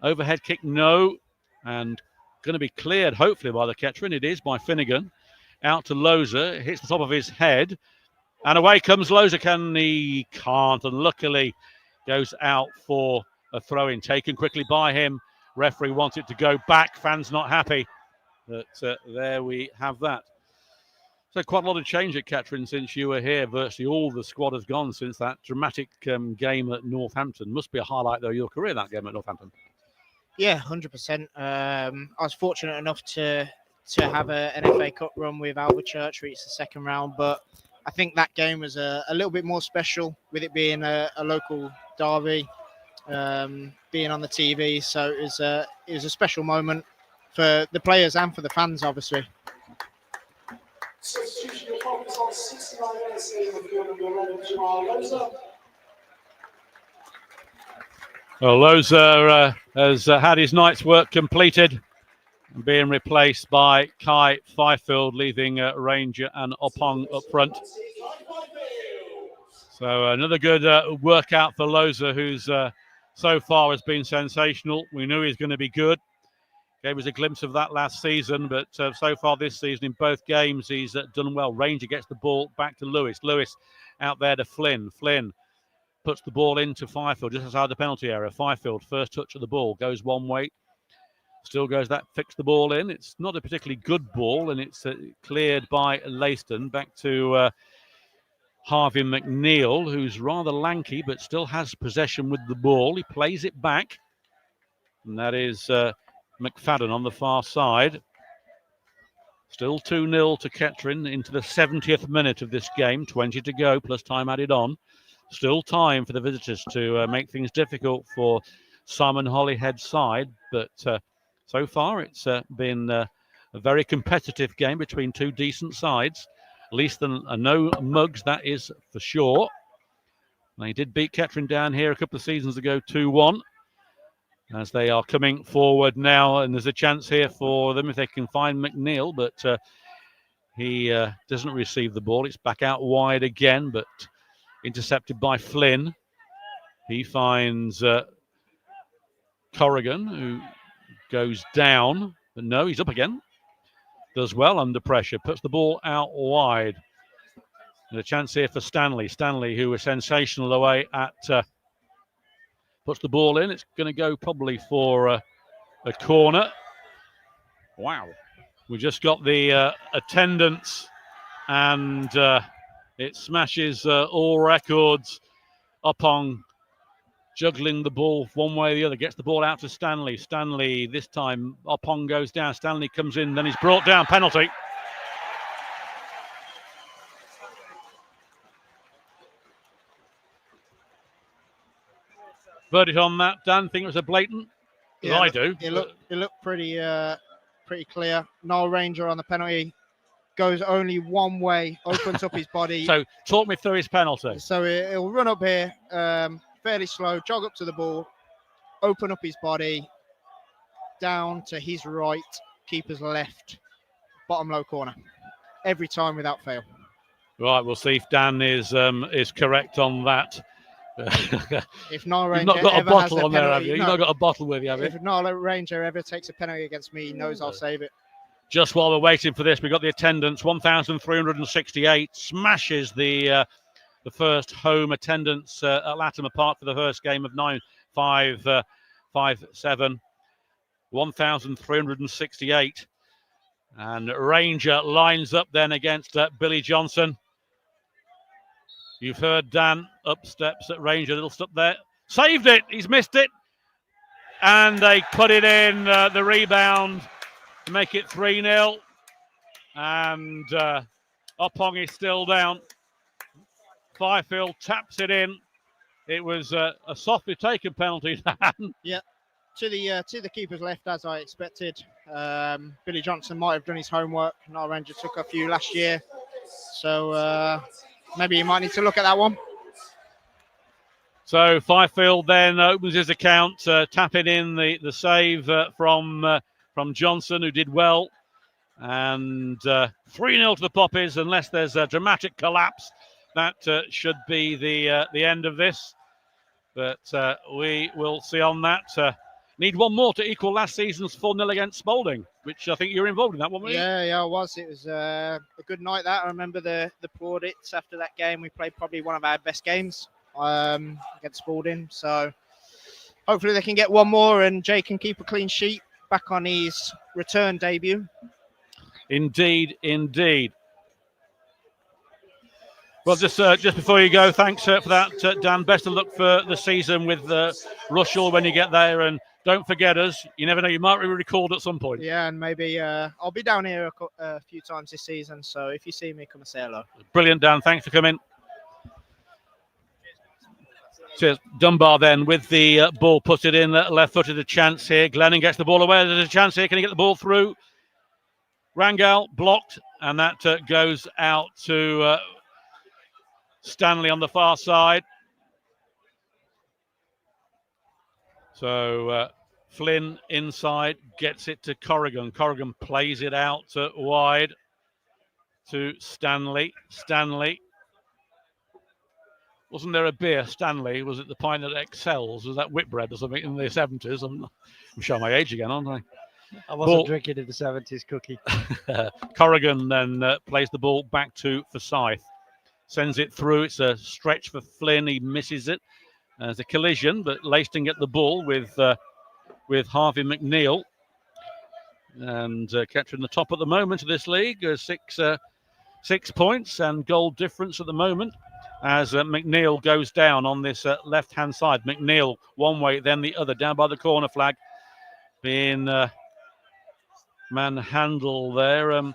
Overhead kick, no. And going to be cleared, hopefully, by the Kettering. It is by Finnegan. Out to Loza. Hits the top of his head. And away comes Loza. He can't. And luckily goes out for a throw-in. Taken quickly by him. Referee wants it to go back. Fans not happy. But there we have that. So quite a lot of change at Kettering since you were here. Virtually all the squad has gone since that dramatic game at Northampton. Must be a highlight, though, of your career, that game at Northampton. Yeah, 100%. I was fortunate enough to have an FA Cup run with Alvechurch, reach the second round, but I think that game was a little bit more special with it being a local derby, being on the TV. So it was a special moment for the players and for the fans, obviously. Substitution of focus on 69 minutes in the field of number 11, Jamal Loza. Well, Loza has had his night's work completed, being replaced by Kai Fifield, leaving Ranger and Opong up front. So another good workout for Loza, who's so far has been sensational. We knew he was going to be good. Gave us a glimpse of that last season, but so far this season in both games he's done well. Ranger gets the ball back to Lewis. Lewis out there to Flynn. Flynn puts the ball into Fifield just outside the penalty area. Fifield, first touch of the ball, goes one way. Still goes that, fixed the ball in. It's not a particularly good ball, and it's cleared by Leiston. Back to Harvey McNeil, who's rather lanky, but still has possession with the ball. He plays it back, and that is McFadden on the far side. Still 2-0 to Kettering into the 70th minute of this game. 20 to go, plus time added on. Still time for the visitors to make things difficult for Simon Holyhead's side, but so far it's been a very competitive game between two decent sides. Leiston are no mugs, that is for sure. They did beat Kettering down here a couple of seasons ago 2-1. As they are coming forward now, and there's a chance here for them if they can find McNeil, but he doesn't receive the ball. It's back out wide again, but intercepted by Flynn. He finds Corrigan, who goes down, but no, he's up again. Does well under pressure, puts the ball out wide. And a chance here for Stanley. Stanley, who was sensational away at... puts the ball in. It's going to go probably for a corner. Wow. We just got the attendance, and it smashes all records. Opong juggling the ball one way or the other. Gets the ball out to Stanley. Stanley, this time, Opong goes down. Stanley comes in, then he's brought down. Penalty. Verdict on that, Dan? Think it was a blatant? Yeah, I do. It looked pretty clear. Noel Ranger on the penalty goes only one way, opens up his body. So talk me through his penalty. So he'll run up here, fairly slow, jog up to the ball, open up his body, down to his right, keeper's left, bottom low corner. every time without fail. Right, we'll see if Dan is correct on that. If Nile You've Ranger not got a ever has bottle a on there, have penalty, you? You've no, not got a bottle with you, have you? if Nile Ranger ever takes a penalty against me, he knows I'll save it. Just while we're waiting for this, we've got the attendance, 1,368, smashes the first home attendance at Latimer Park for the first game of 9-5-5-7. 1,368. And Ranger lines up then against Billy Johnson. You've heard Dan, up steps at Ranger, little step there. Saved it, he's missed it. And they put it in, the rebound, to make it 3-0. And Oppong is still down. Fifield taps it in. It was a softly taken penalty, Dan. Yeah, to the keeper's left, as I expected. Billy Johnson might have done his homework. Nile Ranger took a few last year, so maybe you might need to look at that one. So Fifield then opens his account, tapping in the save from Johnson, who did well. And 3-0 to the Poppies, unless there's a dramatic collapse. That should be the end of this. But we will see on that. Need one more to equal last season's 4-0 against Spalding, which I think you were involved in that one, weren't you? Yeah, I was. It was a good night, that. I remember the plaudits after that game. We played probably one of our best games against Spalding. So hopefully they can get one more and Jay can keep a clean sheet back on his return debut. Indeed. Well, just before you go, thanks for that, Dan. Best of luck for the season with Rushall when you get there. And don't forget us. You never know, you might be recalled at some point. Yeah, and maybe I'll be down here a few times this season. So if you see me, come and say hello. Brilliant, Dan. Thanks for coming. Cheers. Dunbar then with the ball, puts it in, left-footed, a chance here. Glennon gets the ball away. There's a chance here. Can he get the ball through? Rangel blocked, and that goes out to Stanley on the far side. So Flynn inside, gets it to Corrigan. Corrigan plays it out wide to Stanley. Stanley. Wasn't there a beer, Stanley? Was it the pint that excels? Was that Whitbread or something in the 70s? I'm showing my age again, aren't I? I wasn't Ball. drinking in the 70s, Cookie. Corrigan then plays the ball back to Forsyth. Sends it through. It's a stretch for Flynn. He misses it. There's a collision, but Leiston get the ball with Harvey McNeil. And Kettering the top at the moment of this league. 6 points and goal difference at the moment as McNeil goes down on this left-hand side. McNeil one way, then the other, down by the corner flag. Being manhandled there.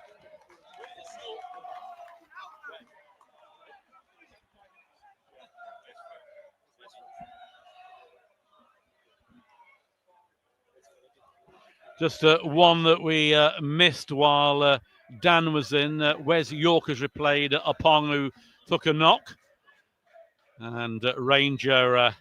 Just one that we missed while Dan was in. Wes York has replayed Oppong, who took a knock. And Ranger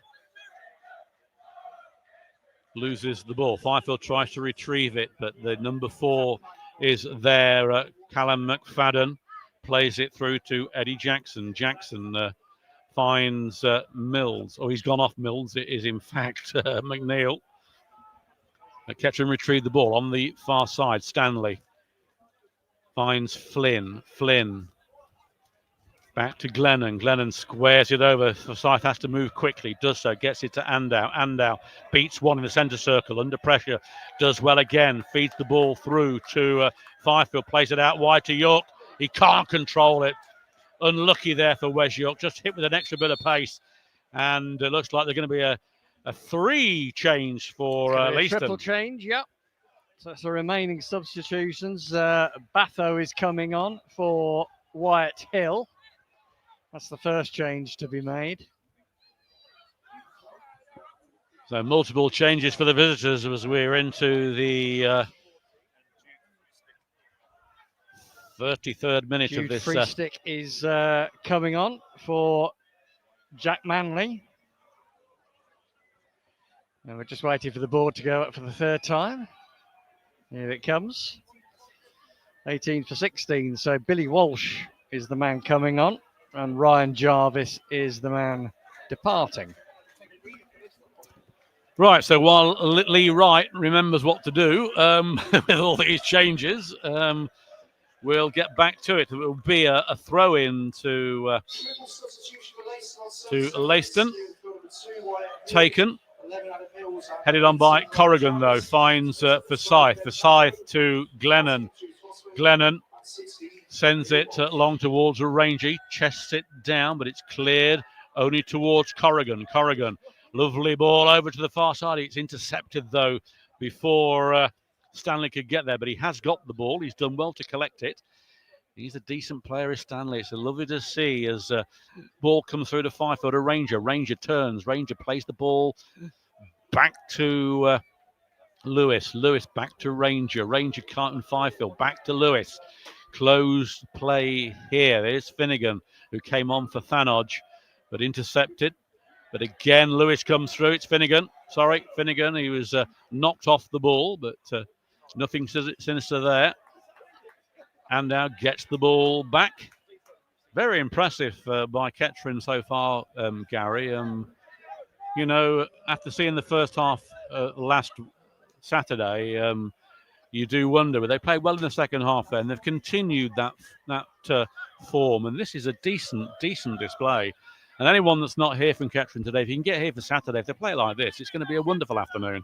loses the ball. Fifield tries to retrieve it, but the number 4 is there. Callum McFadden plays it through to Eddie Jackson. Jackson finds Mills. Oh, he's gone off Mills. It is, in fact, McNeil. Kettering retrieved the ball on the far side. Stanley finds Flynn. Flynn back to Glennon. Glennon squares it over. Forsyth has to move quickly. Does so. Gets it to Andow. Andow beats one in the centre circle. Under pressure. Does well again. Feeds the ball through to Fifield. Plays it out wide to York. He can't control it. Unlucky there for Wes York. Just hit with an extra bit of pace. And it looks like they're going to be a 3 change for Leiston. Triple change, yep. So that's the remaining substitutions. Batho is coming on for Wyatt Hill. That's the first change to be made. So multiple changes for the visitors as we're into the 33rd minute Jude of this. Freestick is coming on for Jack Manley. And we're just waiting for the board to go up for the 3rd time. Here it comes. 18 for 16. So Billy Walsh is the man coming on, and Ryan Jarvis is the man departing. Right, so while Lee Wright remembers what to do with all these changes, we'll get back to it. It will be a throw-in to Leiston. Taken. Headed on by Corrigan, though. Finds Forsyth. Forsyth to Glennon. Glennon sends it long towards a Rangy. Chests it down, but it's cleared only towards Corrigan. Corrigan. Lovely ball over to the far side. It's intercepted, though, before Stanley could get there. But he has got the ball. He's done well to collect it. He's a decent player, is Stanley. It's lovely to see as ball comes through to 5-footer Ranger. Ranger turns. Ranger plays the ball back to Lewis. Lewis back to Ranger. Ranger Carton 5-field. Back to Lewis. Closed play here. There's Finnegan, who came on for Thanodge, but intercepted. But again, Lewis comes through. It's Finnegan. Sorry, Finnegan. He was knocked off the ball, but nothing sinister there. And now gets the ball back. Very impressive by Kettering so far, Gary. You know, after seeing the first half last Saturday, you do wonder, but they played well in the second half then. They've continued that form, and this is a decent display. And anyone that's not here from Kettering today, if you can get here for Saturday, if they play like this, it's going to be a wonderful afternoon.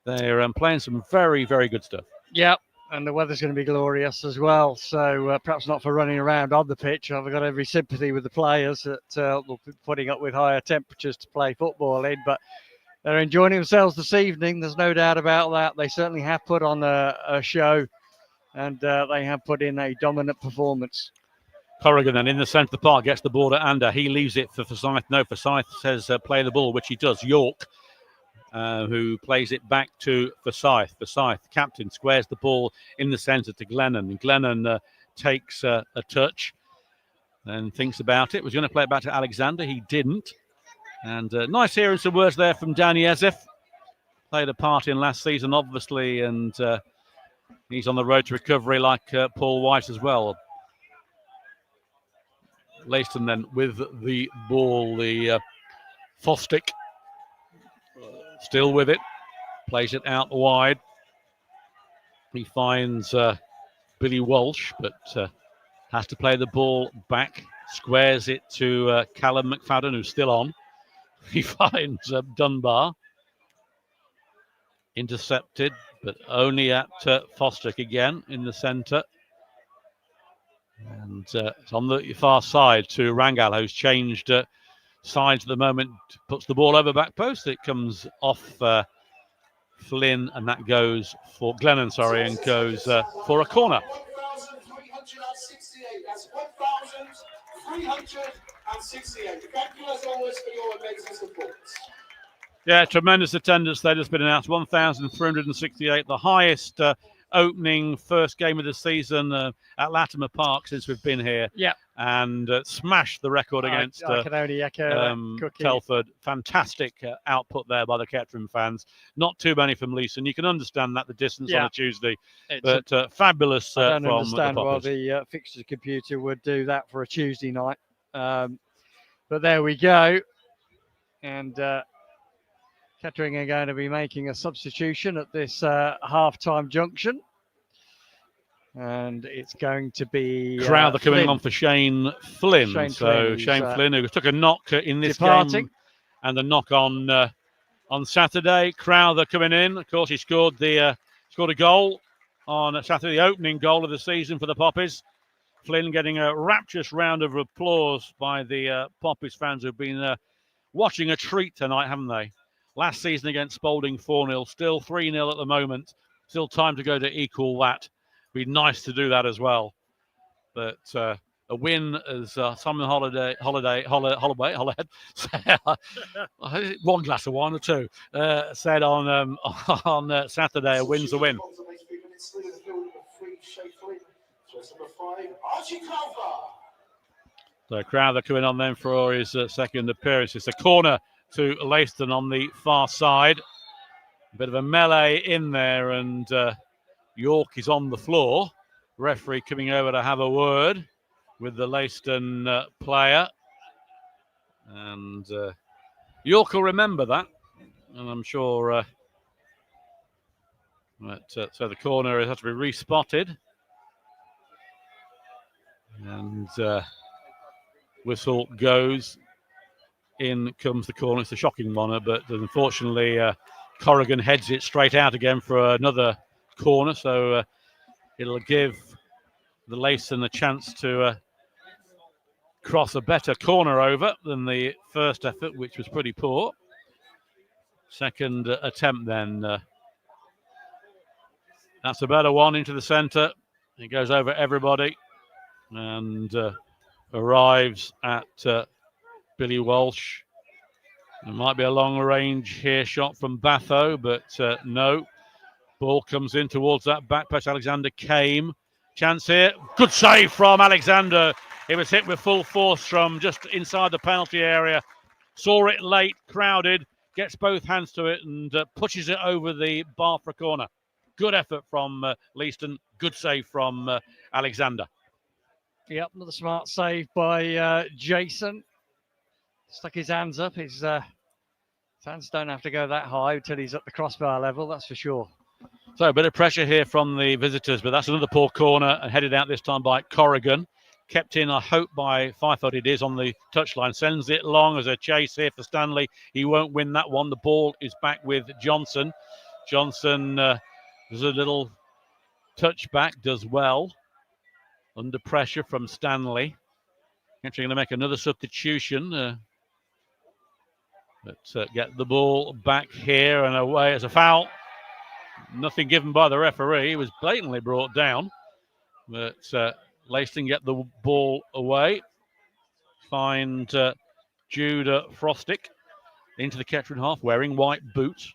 They're playing some very, very good stuff. Yeah, and the weather's going to be glorious as well. So perhaps not for running around on the pitch. I've got every sympathy with the players that will be putting up with higher temperatures to play football in, but they're enjoying themselves this evening. There's no doubt about that. They certainly have put on a show, and they have put in a dominant performance. Corrigan then in the centre of the park gets the ball to Ander. He leaves it for Forsyth. No, Forsyth says play the ball, which he does. York, who plays it back to Forsyth. Forsyth, captain, squares the ball in the centre to Glennon. And Glennon takes a touch and thinks about it. Was going to play it back to Alexander. He didn't. And nice hearing some words there from Danny Ezef. Played a part in last season, obviously, and he's on the road to recovery like Paul White as well. Leiston then with the ball, the Fostick still with it, plays it out wide. He finds Billy Walsh, but has to play the ball back, squares it to Callum McFadden, who's still on. He finds Dunbar, intercepted, but only at Fostick again in the centre. And it's on the far side to Rangal, who's changed sides at the moment, puts the ball over back post. It comes off Flynn, and that goes for Glennon, and goes for a corner. 1,368. That's 1,368. Thank you as always for your amazing support. Yeah, tremendous attendance there. Just been announced 1,368, the highest opening first game of the season at Latimer Park since we've been here. Yeah. And smashed the record against I can only echo Telford. Fantastic output there by the Kettering fans. Not too many from Leiston. You can understand that, the distance on a Tuesday. But fabulous I don't from understand the why Poppers. the fixtures computer would do that for a Tuesday night. But there we go. And Kettering are going to be making a substitution at this half-time junction. And it's going to be Crowther coming Flynn. on for Shane Flynn. Shane Flynn, who took a knock in this departing. game, and the knock on Saturday. Crowther coming in. Of course, he scored a goal on Saturday, the opening goal of the season for the Poppies. Flynn getting a rapturous round of applause by the Poppies fans who've been watching a treat tonight, haven't they? Last season against Spalding 4-0, still 3-0 at the moment. Still time to go to equal that. Be nice to do that as well. But a win, as Simon Holloway, one glass of wine or two, said on Saturday, a win's a win. So Crowther coming on then for his second appearance. It's a corner to Leiston on the far side. A bit of a melee in there, and York is on the floor. referee coming over to have a word with the Leiston player. And York will remember that. And I'm sure so the corner has to be respotted. And whistle goes. In comes the corner. It's a shocking one, but unfortunately Corrigan heads it straight out again for another corner. So it'll give the Leiston a chance to cross a better corner over than the first effort, which was pretty poor. Second attempt then. That's a better one into the centre. It goes over everybody and arrives at Billy Walsh. There might be a long range here shot from Batho, but no. Ball comes in towards that back post. Alexander came. Chance here. Good save from Alexander. It was hit with full force from just inside the penalty area. Saw it late, crowded, gets both hands to it and pushes it over the bar for a corner. Good effort from Leiston. Good save from Alexander. Yep, another smart save by Jason. Stuck his hands up. His hands don't have to go that high until he's at the crossbar level, that's for sure. So a bit of pressure here from the visitors, but that's another poor corner and headed out this time by Corrigan. Kept in, I hope, by Firefoot it is on the touchline. Sends it long as a chase here for Stanley. He won't win that one. The ball is back with Johnson. Johnson does a little touchback, does well. Under pressure from Stanley. Actually going to make another substitution. But get the ball back here and away as a foul. Nothing given by the referee. He was blatantly brought down. But Leiston get the ball away. Find Judah Frostick into the Kettering half wearing white boots.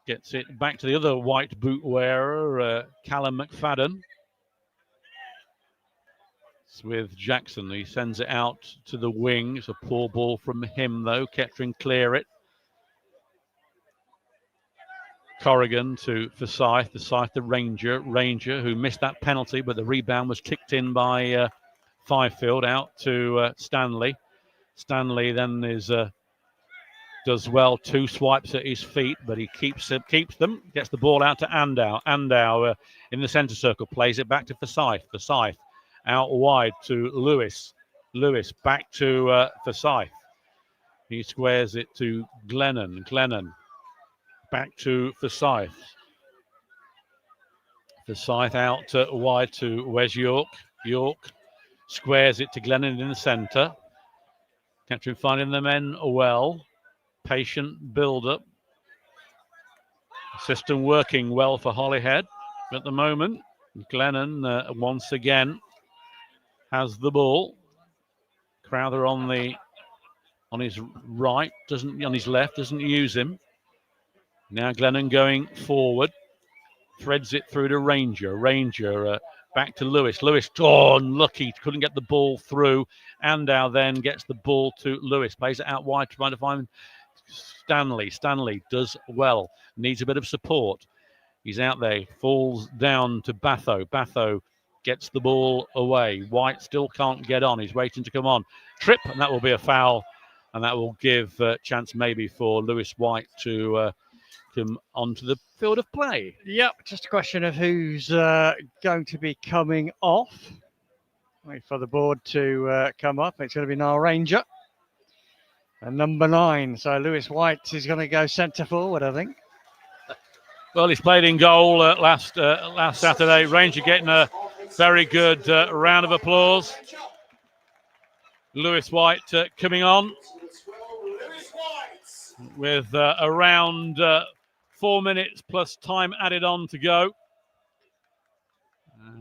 Gets it back to the other white boot wearer, Callum McFadden. It's with Jackson. He sends it out to the wing. It's a poor ball from him, though. Kettering clear it. Corrigan to Forsyth. Forsyth, the Ranger, who missed that penalty, but the rebound was kicked in by Fifield out to Stanley. Stanley then does well. 2 swipes at his feet, but he keeps them. Gets the ball out to Andow. Andow in the centre circle plays it back to Forsyth. Forsyth out wide to Lewis. Lewis back to Forsyth. He squares it to Glennon. Glennon back to Forsyth. Forsyth out wide to Wes York. York squares it to Glennon in the centre. Kettering finding the men well. Patient build-up. System working well for Holyhead at the moment. Glennon once again has the ball. Crowther on his right, on his left, doesn't use him. Now Glennon going forward, threads it through to Ranger. Ranger back to Lewis. Lewis, unlucky, couldn't get the ball through. Andow then gets the ball to Lewis, plays it out wide, trying to find Stanley. Stanley does well, needs a bit of support. He's out there, falls down to Batho. Batho gets the ball away. White still can't get on. He's waiting to come on. Trip, and that will be a foul. And that will give a chance maybe for Lewis White to come onto the field of play. Yep, just a question of who's going to be coming off. Wait for the board to come up. It's going to be Niall Ranger. And number 9. So Lewis White is going to go centre forward, I think. Well, he's played in goal last Saturday. Ranger getting a very good round of applause. Lewis White coming on with around 4 minutes plus time added on to go.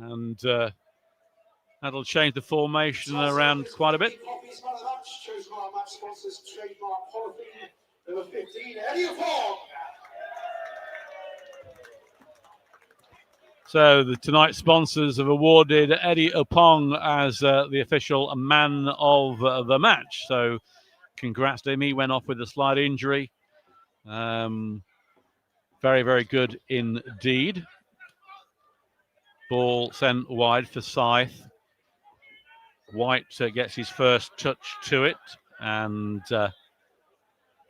And that'll change the formation around quite a bit. So tonight's sponsors have awarded Eddie Opong as the official man of the match. So congrats to him. He went off with a slight injury. Very, very good indeed. Ball sent wide for Scythe. White gets his first touch to it and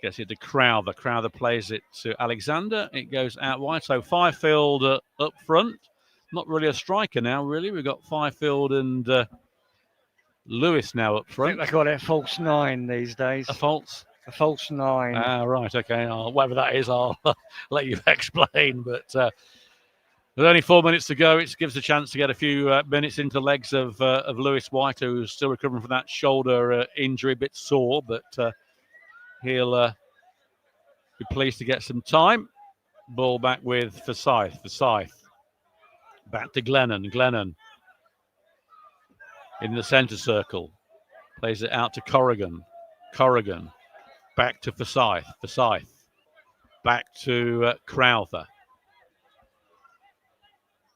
gets it to Crowther. Crowther plays it to Alexander. It goes out wide. So Fifield up front. Not really a striker now, really. We've got Fifield and Lewis now up I think front. they call it a false 9 these days. A false? A false 9. Right, okay. Whatever that is, I'll let you explain. But with only 4 minutes to go, it gives a chance to get a few minutes into the legs of Lewis White, who's still recovering from that shoulder injury, a bit sore, but he'll be pleased to get some time. Ball back with Forsyth. Back to Glennon. Glennon in the centre circle. Plays it out to Corrigan. Corrigan back to Forsyth. Back to Crowther.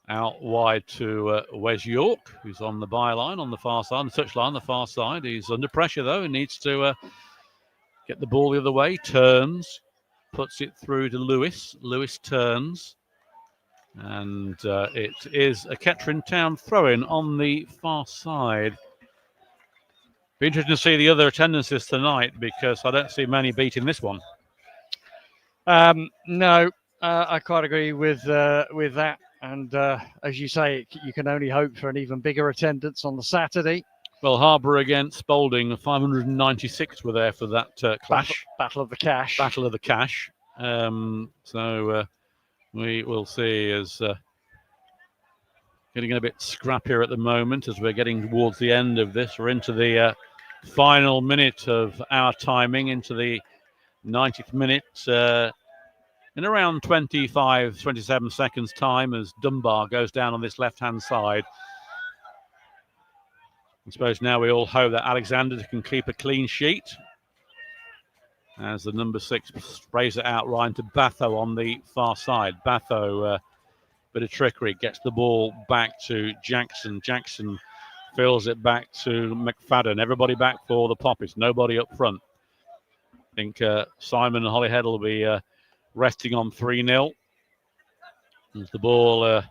Out wide to Wes York, who's on the byline on the far side, on the touchline on the far side. He's under pressure, though. He needs to get the ball the other way. Turns. Puts it through to Lewis. Lewis turns. And it is a Kettering Town throw-in on the far side. Be interesting to see the other attendances tonight because I don't see many beating this one. No, I quite agree with that. And as you say, you can only hope for an even bigger attendance on the Saturday. Well, Harbour against Spalding, 596 were there for that clash. Battle of the Cash. Battle of the Cash. So we will see as getting a bit scrappier at the moment as we're getting towards the end of this. We're into the final minute of our timing, into the 90th minute. In around 25, 27 seconds time as Dunbar goes down on this left-hand side. I suppose now we all hope that Alexander can keep a clean sheet. As the number 6 sprays it out right to Batho on the far side. Batho, bit of trickery, gets the ball back to Jackson. Jackson fills it back to McFadden. Everybody back for the Poppies. Nobody up front. I think Simon Holyhead will be resting on 3-0. As the ball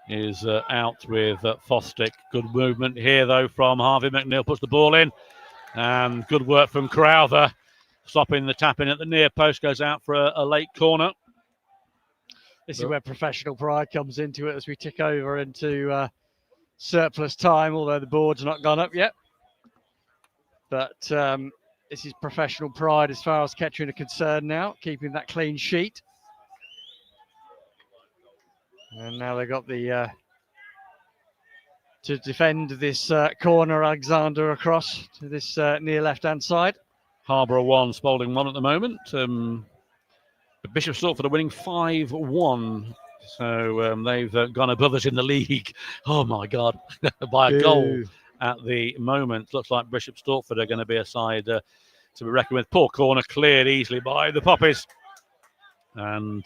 is out with Fostick. Good movement here, though, from Harvey McNeil. Puts the ball in. And good work from Crowther. Stopping the tap in at the near post. Goes out for a late corner. This is where professional pride comes into it as we tick over into surplus time, although the board's not gone up yet. But this is professional pride as far as Kettering are concerned now, keeping that clean sheet. And now they've got the to defend this corner, Alexander across to this near left-hand side. Harbour 1, Spalding 1 at the moment. Bishop Stortford are winning 5-1. So they've gone above us in the league. Oh, my God, by a goal at the moment. Looks like Bishop Stortford are going to be a side to be reckoned with. Poor corner cleared easily by the Poppies. And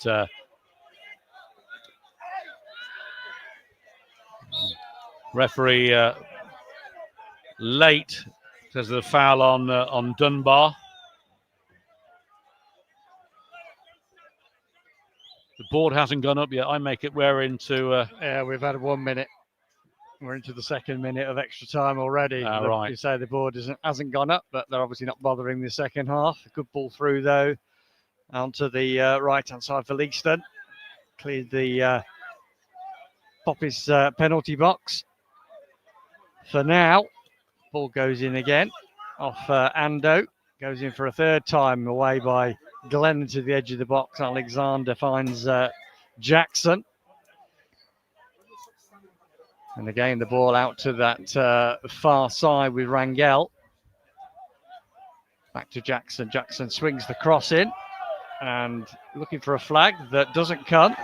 referee late says the foul on Dunbar. The board hasn't gone up yet. I make it we're into... yeah, we've had 1 minute. We're into the second minute of extra time already. Right. You say the board hasn't gone up, but they're obviously not bothering the second half. A good ball through, though, onto the right-hand side for Leiston. Cleared the Poppies penalty box. For now, ball goes in again off Ando. Goes in for a third time, away by Glenn to the edge of the box. Alexander finds Jackson. And again, the ball out to that far side with Rangel. Back to Jackson. Jackson swings the cross in and looking for a flag that doesn't come.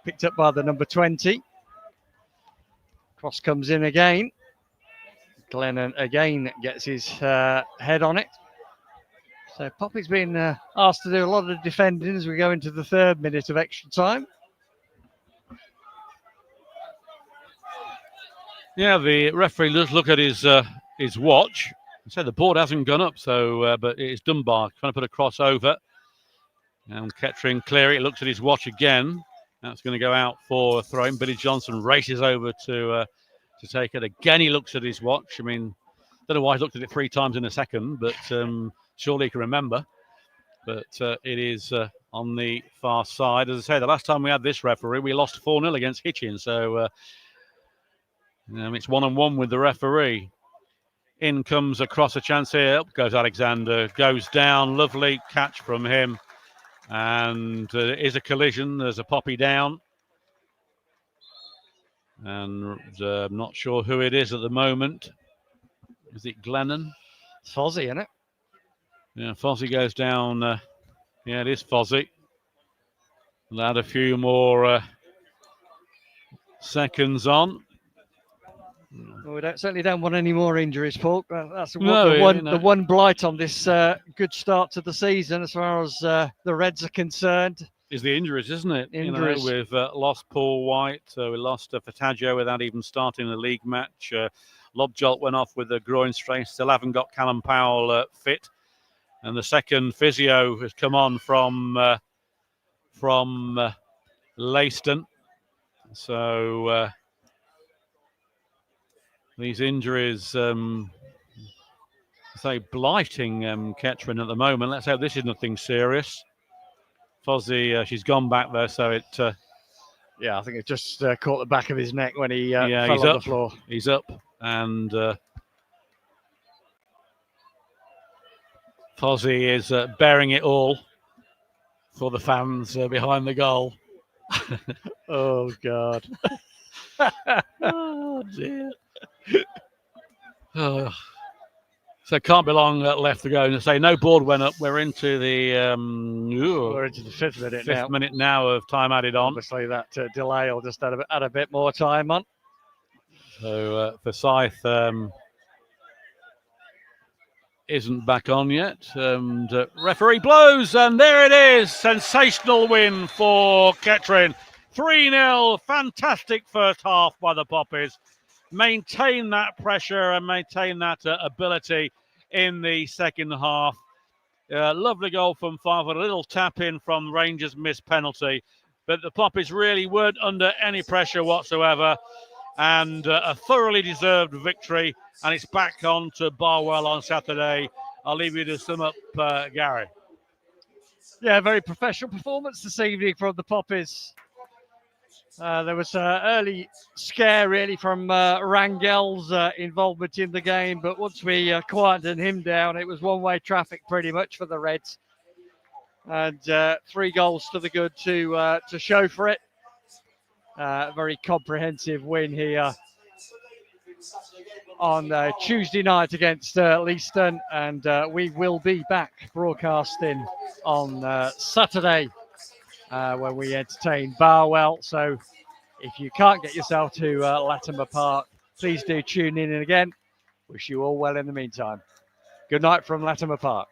Picked up by the number 20. Cross comes in again. Glennon again gets his head on it. So Poppy's been asked to do a lot of defending as we go into the third minute of extra time. Yeah, the referee does look at his watch. So the board hasn't gone up, so but it's Dunbar trying to put a cross over. And Kettering clear it. Looks at his watch again. That's going to go out for a throw-in. Billy Johnson races over to take it. Again, he looks at his watch. I mean, don't know why he looked at it 3 times in a second, but surely he can remember. But it is on the far side. As I say, the last time we had this referee, we lost 4-0 against Hitchin. So it's 1-1 with the referee. In comes across a chance here. Up goes Alexander. Goes down. Lovely catch from him. And it is a collision. There's a poppy down. And I'm not sure who it is at the moment. Is it Glennon? It's Fozzie, isn't it? Yeah, Fozzie goes down. Yeah, it is Fozzie. We'll add a few more seconds on. Well, we certainly don't want any more injuries, Paul. That's No, the one blight on this good start to the season, as far as the Reds are concerned. Is the injuries, isn't it? Injuries. We've lost Paul White. We lost Fataggio without even starting a league match. Lobjolt went off with a groin strain. Still haven't got Callum Powell fit. And the second physio has come on from Leiston. So these injuries, say, blighting Kettering at the moment. Let's hope this is nothing serious. Fozzie, she's gone back there, so it. Yeah, I think it just caught the back of his neck when he fell he's on up. the floor. He's up, and Fozzie is bearing it all for the fans behind the goal. Oh, God. Oh, dear. Oh. So it can't be long left to go. And say no board went up. We're into the We're into the fifth minute now of time added on. Obviously, that delay will just add a bit more time on. So Forsyth isn't back on yet. And referee blows, and there it is. Sensational win for Kettering. 3-0. Fantastic first half by the Poppies. Maintain that pressure and maintain that ability in the second half. Lovely goal from Five, a little tap in from Rangers' missed penalty. But the Poppies really weren't under any pressure whatsoever. And a thoroughly deserved victory. And it's back on to Barwell on Saturday. I'll leave you to sum up, Gary. Yeah, very professional performance this evening from the Poppies. There was an early scare, really, from Rangel's involvement in the game. But once we quieted him down, it was one-way traffic pretty much for the Reds. And 3 goals to the good to show for it. Very comprehensive win here on Tuesday night against Leiston. And we will be back broadcasting on Saturday when we entertain Barwell. So if you can't get yourself to Latimer Park, please do tune in again. Wish you all well in the meantime. Good night from Latimer Park.